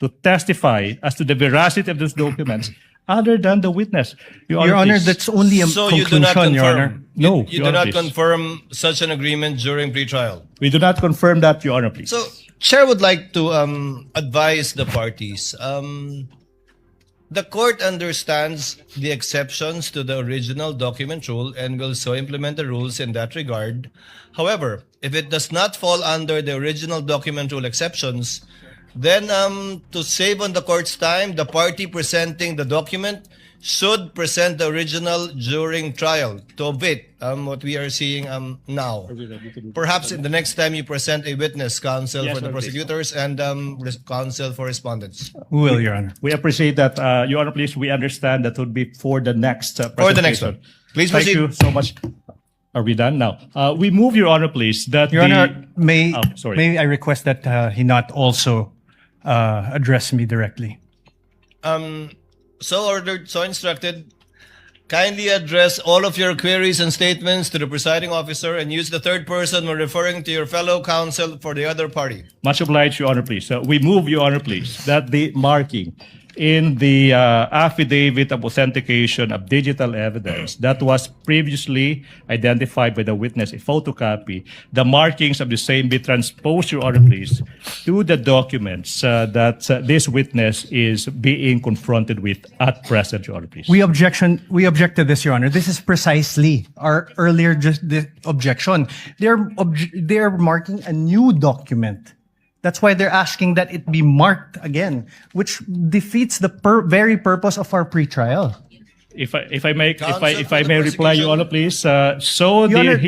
to testify as to the veracity of those documents other than the witness. Your Honor, please. that's only a So you do not conclusion, Your Honor. confirm? No, You Your do Honor, not please. confirm such an agreement during pretrial? We do not confirm that, Your Honor, please. So, Chair would like to advise the parties. The court understands the exceptions to the original document rule and will so implement the rules in that regard. However, if it does not fall under the original document rule exceptions, Then, to save on the court's time, the party presenting the document should present the original during trial to omit what we are seeing now. Perhaps in the next time you present a witness, counsel Yes, for the Your Honor, please. prosecutors and counsel for respondents. Who will, Your Honor? We appreciate that, Your Honor. Please, we understand that would be for the next presentation. For the next one. Please Thank proceed. you so much. Are we done now? We move, Your Honor, please, that Your the, Honor, may sorry. may I request that he not also address me directly? So ordered, so instructed. Kindly address all of your queries and statements to the presiding officer and use the third person when referring to your fellow counsel for the other party. Much obliged, Your Honor, please. We move, Your Honor, please, that the marking in the affidavit of authentication of digital evidence that was previously identified by the witness, a photocopy, the markings of the same be transposed, Your Honor, please, to the documents that this witness is being confronted with at present, Your Honor, please. We object to this, Your Honor. This is precisely our earlier objection. They're marking a new document. That's why they're asking that it be marked again, which defeats the very purpose of our pretrial. If I may Counsel reply, Your Honor, please. So Your Honor,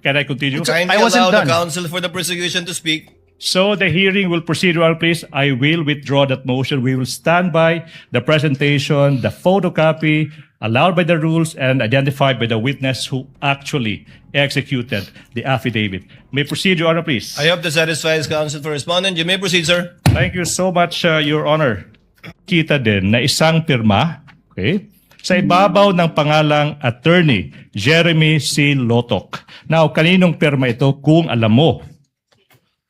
can I continue? Kindly I wasn't allow done. the counsel for the prosecution to speak. So the hearing will proceed, Your Honor, please. I will withdraw that motion. We will stand by the presentation, the photocopy allowed by the rules and identified by the witness who actually executed the affidavit. May proceed, Your Honor, please. I hope this satisfies counsel for respondent. You may proceed, sir. Thank you so much, Your Honor. Kita din na isang pirma, okay, sa ibabaw ng pangalang Attorney Jeremy C. Lotok. Now, kaninong pirma ito kung alam mo?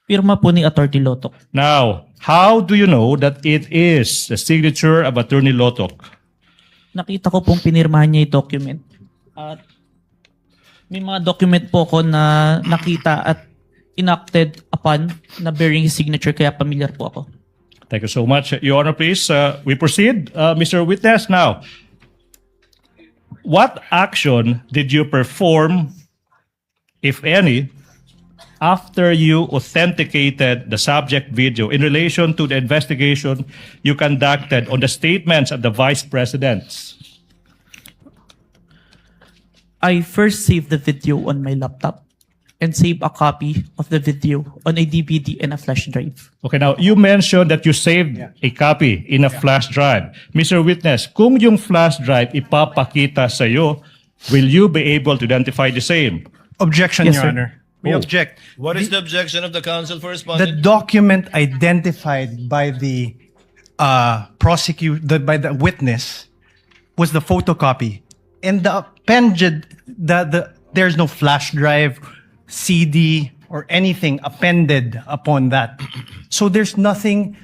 Pirma po ni Atty. Lotok. Now, how do you know that it is the signature of Attorney Lotok? Nakita ko pong pinirmahan niya yung document. At may mga document po ko na nakita at enacted upon na bearing his signature, kaya familiar po ako. Thank you so much. Your Honor, please, we proceed. Mr. Witness, now, what action did you perform, if any, after you authenticated the subject video in relation to the investigation you conducted on the statements of the vice presidents? I first saved the video on my laptop and saved a copy of the video on a DVD and a flash drive. Okay, now, you mentioned that you saved a copy in a flash drive. Mr. Witness, kung yung flash drive ipapakita sa'yo, will you be able to identify the same? Objection, Yes, Your sir. Honor. We object. What is the objection of the counsel for The respondent? document identified by the by the witness was the photocopy, and the appended there's no flash drive, CD, or anything appended upon that. So there's nothing,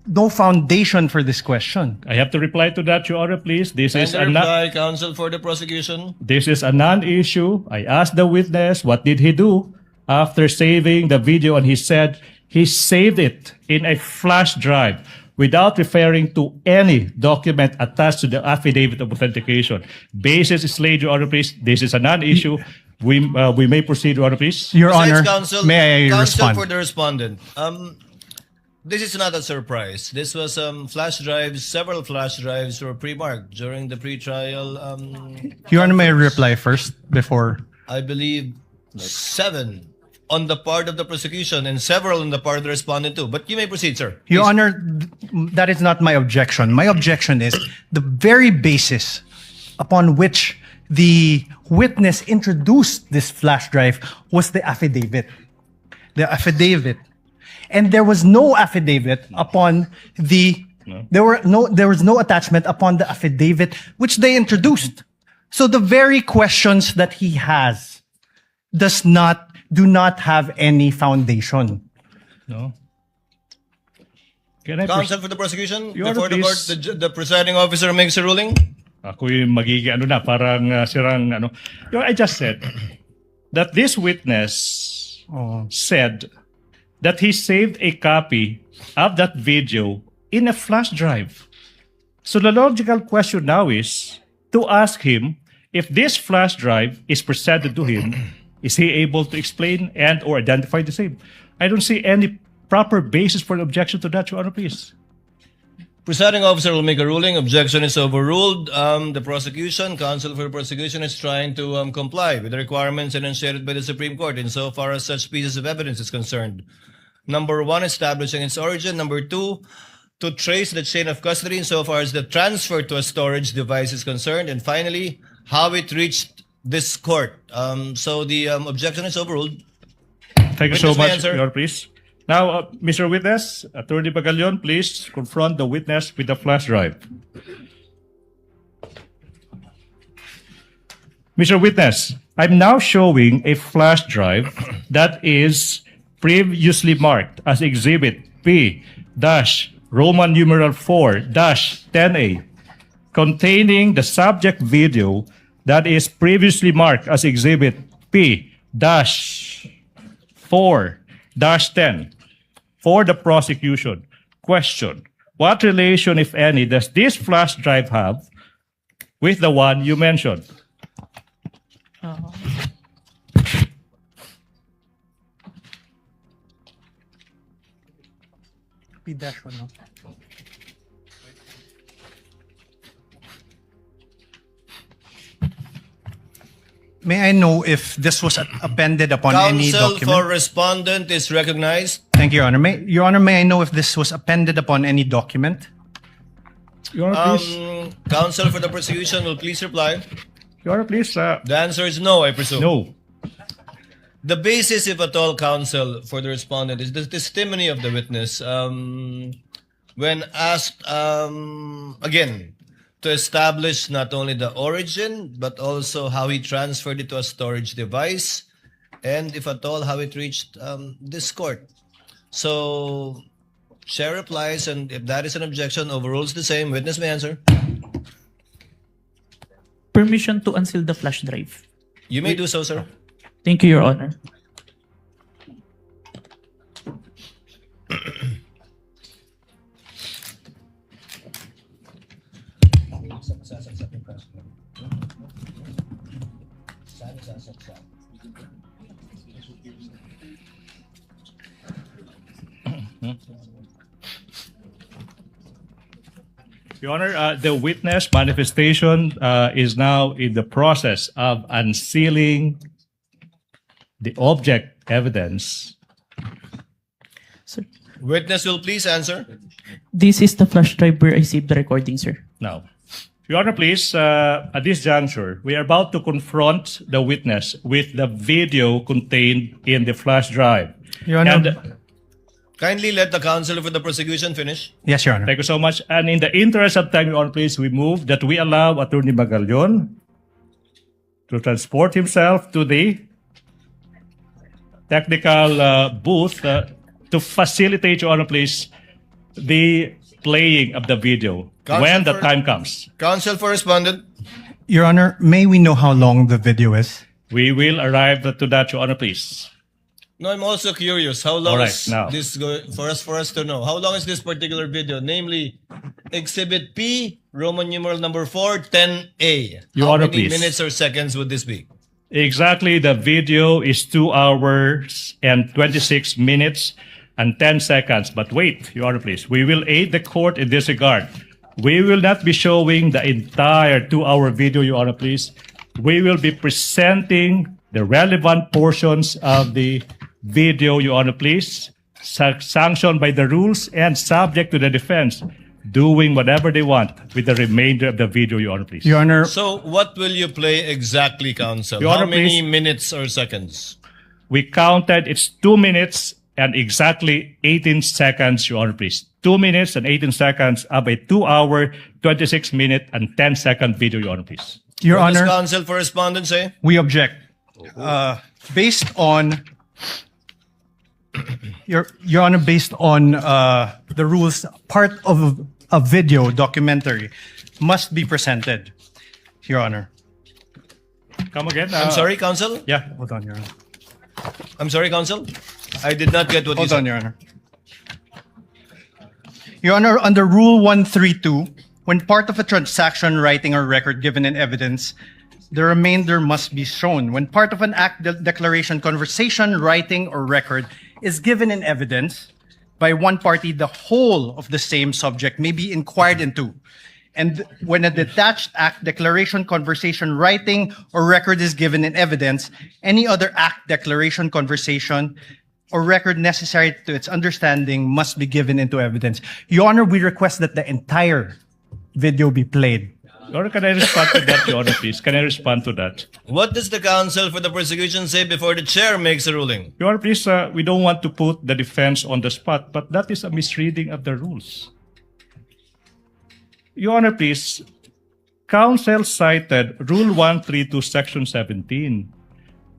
no foundation for this question. I have to reply to that, Your Honor, please. This is a reply, counsel for the prosecution. This is a non-issue. I asked the witness, what did he do after saving the video? And he said he saved it in a flash drive without referring to any document attached to the affidavit of authentication. Basis is laid, Your Honor, please. This is a non-issue. We may proceed, Your Honor, please. Your Besides, Honor, counsel, may I counsel respond? for the respondent. This is not a surprise. This was flash drives. Several flash drives were pre-marked during the pre-trial. Your Honor, may I reply first before? I believe 7 on the part of the prosecution and several on the part of the respondent too. But you may proceed, sir. Your Please. Honor, that is not my objection. My objection is the very basis upon which the witness introduced this flash drive was the affidavit. The affidavit. And there was no affidavit upon the there was no attachment upon the affidavit which they introduced. So the very questions that he has do not have any foundation. No. Can I Counsel for the prosecution, Your before Honor, the court, please. the presiding officer makes a ruling. Ako'y magiging parang sirang ano. I just said that this witness said that he saved a copy of that video in a flash drive. So the logical question now is to ask him if this flash drive is presented to him, is he able to explain and or identify the same? I don't see any proper basis for the objection to that, Your Honor, please? Presiding officer will make a ruling. Objection is overruled. The prosecution, counsel for the prosecution, is trying to comply with the requirements enunciated by the Supreme Court insofar as such pieces of evidence is concerned. Number one, establishing its origin. Number two, to trace the chain of custody insofar as the transfer to a storage device is concerned. And finally, how it reached this court. So the objection is overruled. Thank you so Witness may much, answer. Your Honor, please. Now, Mr. Witness, Attorney Bagalion, please confront the witness with the flash drive. Mr. Witness, I'm now showing a flash drive that is previously marked as Exhibit P-Roman numeral 4-10A, containing the subject video that is previously marked as Exhibit P-4-10 for the prosecution. Question: what relation, if any, does this flash drive have with the one you mentioned? May I know if this was appended upon any Counsel document? for respondent is recognized. Thank you, Your Honor. Your Honor, may I know if this was appended upon any document? Your Honor, please. Counsel for the prosecution will please reply. Your Honor, please. The answer is no, I presume. No. The basis, if at all, counsel for the respondent is the testimony of the witness. When asked, again, to establish not only the origin, but also how he transferred it to a storage device, and if at all, how it reached this court. So, Chair replies, and if that is an objection, overrules the same. Witness may answer. Permission to unseal the flash drive. You may do so, sir. Thank you, Your Honor. Your Honor, the witness manifestation is now in the process of unsealing the object evidence. Sir, Witness will please answer. this is the flash drive where I saved the recording, sir. Now, Your Honor, please, at this juncture, we are about to confront the witness with the video contained in the flash drive. Your Honor. And, Kindly let the counsel for the prosecution finish. Yes, Your Honor. thank you so much. And in the interest of time, Your Honor, please, we move that we allow Attorney Bagalion to transport himself to the technical booth to facilitate, Your Honor, please, the playing of the video Counsel when the for- time comes. Counsel for respondent. Your Honor, may we know how long the video is? We will arrive to that, Your Honor, please. No, I'm also curious. How long All right, is now. this for us to know? How long is this particular video? Namely, Exhibit P, Roman numeral number 4-10A. Your How Honor, many please. minutes or seconds would this be? Exactly, the video is 2 hours and 26 minutes and 10 seconds. But wait, Your Honor, please. We will aid the court in this regard. We will not be showing the entire 2-hour video, Your Honor, please. We will be presenting the relevant portions of the video, Your Honor, please, sanctioned by the rules and subject to the defense doing whatever they want with the remainder of the video, Your Honor, please. Your Honor, So, what will you play exactly, counsel? Your How Honor, many please. minutes or seconds? We counted, it's 2 minutes and exactly 18 seconds, Your Honor, please. 2 minutes and 18 seconds of a 2-hour, 26-minute and 10-second video, Your Honor, please. Your What does Honor, counsel for respondent say? we object. Based on Your Honor, based on the rules, part of a video documentary must be presented. Your Honor. Come again? I'm sorry, counsel? Yeah. Hold on, Your Honor. I'm sorry, counsel? I did not get what you Hold said. on, Your Honor. Your Honor, under Rule 132, when part of a transaction, writing, or record given in evidence, the remainder must be shown. When part of an act, declaration, conversation, writing, or record is given in evidence, by one party, the whole of the same subject may be inquired into. And when a detached act, declaration, conversation, writing, or record is given in evidence, any other act, declaration, conversation, or record necessary to its understanding must be given into evidence. Your Honor, we request that the entire video be played. Your Honor, can I respond to that, Your Honor, please? Can I respond to that? What does the counsel for the prosecution say before the chair makes a ruling? Your Honor, please, we don't want to put the defense on the spot, but that is a misreading of the rules. Your Honor, please, counsel cited Rule 132, Section 17.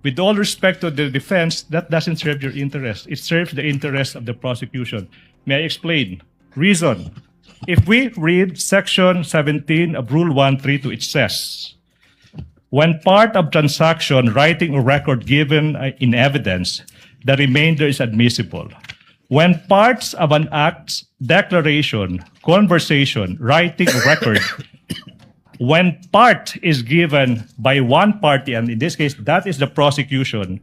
With all respect to the defense, that doesn't serve your interest. It serves the interest of the prosecution. May I explain? Reason. If we read Section 17 of Rule 132, it says, when part of transaction, writing, or record given in evidence, the remainder is admissible. When parts of an act, declaration, conversation, writing, or record, when part is given by one party, and in this case, that is the prosecution,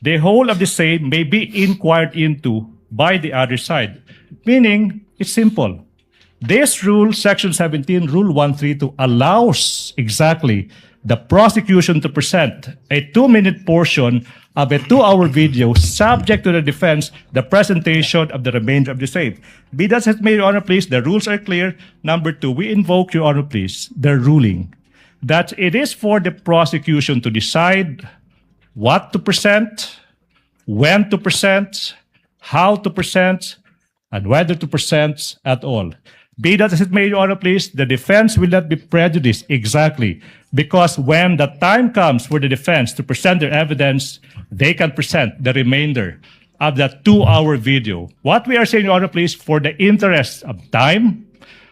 the whole of the same may be inquired into by the other side. Meaning, it's simple. This rule, Section 17, Rule 132, allows exactly the prosecution to present a 2-minute portion of a 2-hour video subject to the defense, the presentation of the remainder of the same. Be that as it may, Your Honor, please, the rules are clear. Number 2, we invoke, Your Honor, please, the ruling that it is for the prosecution to decide what to present, when to present, how to present, and whether to present at all. Be that as it may, Your Honor, please, the defense will not be prejudiced exactly because when the time comes for the defense to present their evidence, they can present the remainder of that 2-hour video. What we are saying, Your Honor, please, for the interest of time,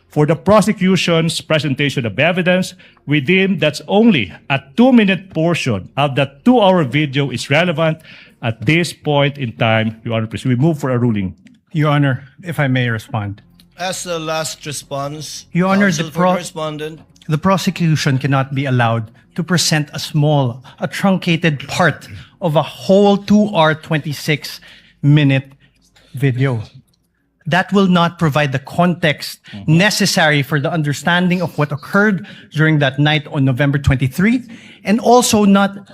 for the prosecution's presentation of evidence, we deem that's only a 2-minute portion of that 2-hour video is relevant at this point in time, Your Honor, please. We move for a ruling. Your Honor, if I may respond. As a last response, Your Honor, counsel for the respondent. The prosecution cannot be allowed to present a truncated part of a whole 2-hour, 26-minute video. That will not provide the context necessary for the understanding of what occurred during that night on November 23, and also not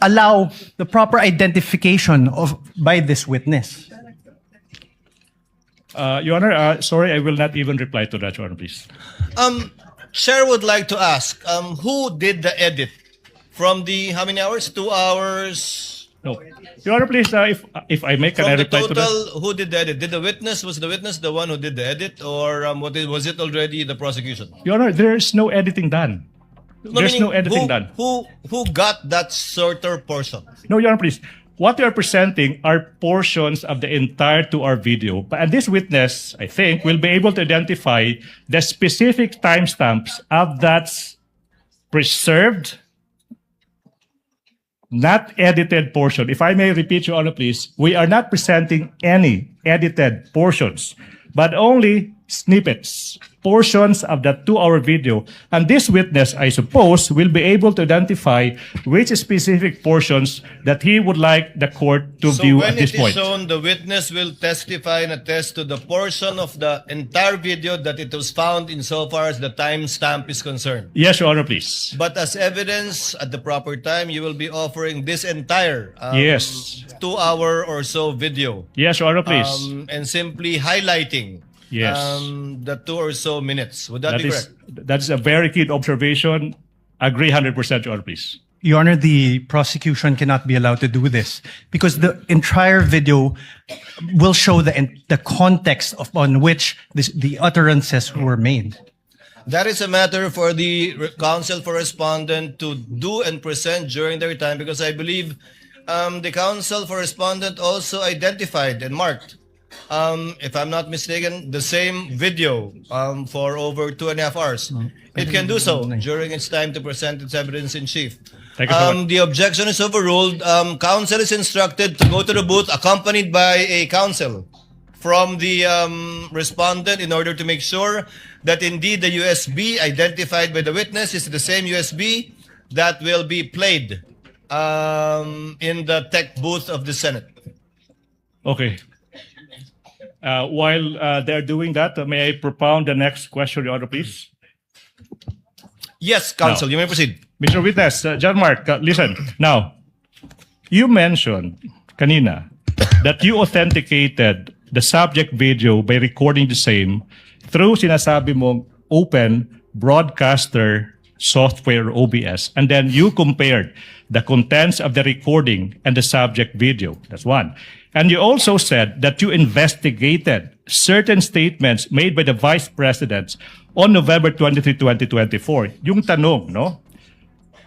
allow the proper identification by this witness. Your Honor, sorry, I will not even reply to that, Your Honor, please. Chair would like to ask, who did the edit from the how many hours? 2 hours? No. Your Honor, please, if I may, can I From the reply to that? total, who did the edit? Was the witness the one who did the edit, or was it already the prosecution? Your Honor, there's no editing done. There's meaning, no editing done. Who got that shorter portion? No, Your Honor, please. What we are presenting are portions of the entire 2-hour video. And this witness, I think, will be able to identify the specific timestamps of that preserved, not edited portion. If I may repeat, Your Honor, please, we are not presenting any edited portions, but only snippets, portions of that 2-hour video. And this witness, I suppose, will be able to identify which specific portions that he would like the court to view at this point. So when it is shown, the witness will testify and attest to the portion of the entire video that it was found insofar as the timestamp is concerned. Yes, Your Honor, please. But as evidence at the proper time, you will be offering this entire Yes. 2-hour or so video. Yes, Your Honor, please. And simply highlighting Yes. the 2 or so minutes. Would that be correct? That is a very keen observation. Agree 100%, Your Honor, please. Your Honor, the prosecution cannot be allowed to do this because the entire video will show the context upon which the utterances were made. That is a matter for the counsel for respondent to do and present during their time, because I believe the counsel for respondent also identified and marked, if I'm not mistaken, the same video for over 2.5 hours. It can do so during its time to present its evidence in chief. Thank you so much. The objection is overruled. Counsel is instructed to go to the booth accompanied by a counsel from the respondent in order to make sure that indeed the USB identified by the witness is the same USB that will be played in the tech booth of the Senate. Okay. While they're doing that, may I propound the next question, Your Honor, please? Yes, counsel, you may proceed. Mr. Witness, John Mark, listen. Now, you mentioned kanina that you authenticated the subject video by recording the same through sinasabi mong open broadcaster software OBS, and then you compared the contents of the recording and the subject video. That's one. And you also said that you investigated certain statements made by the Vice Presidents on November 23, 2024. Yung tanong, no?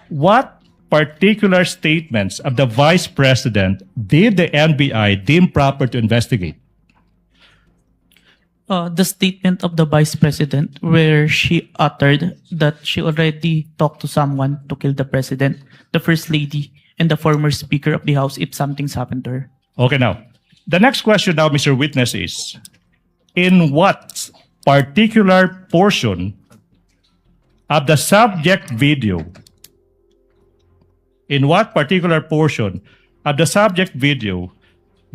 What particular statements of the Vice President did the NBI deem proper to investigate? The statement of the Vice President where she uttered that she already talked to someone to kill the President, the First Lady, and the former Speaker of the House if something's happened to her. Okay, now, the next question now, Mr. Witness, is in what particular portion of the subject video, in what particular portion of the subject video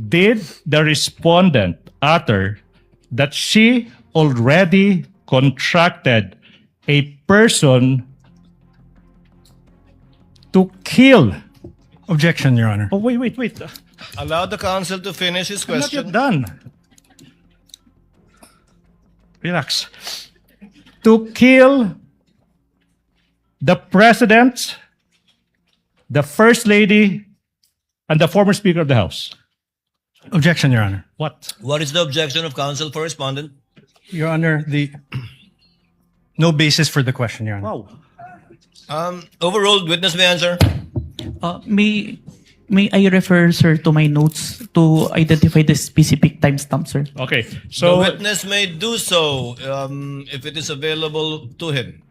did the respondent utter that she already contracted a person to kill? Objection, Your Honor. Oh, wait. Allow the counsel to finish his I'm not yet question. done. Relax. To kill the President, the First Lady, and the former Speaker of the House. Objection, Your Honor. What? What is the objection of counsel for respondent? Your Honor, no basis for the question, Your Honor. Wow. Overruled. Witness may answer. May I refer, sir, to my notes to identify the specific timestamp, sir? Okay. The So, witness may do so if it is available to him.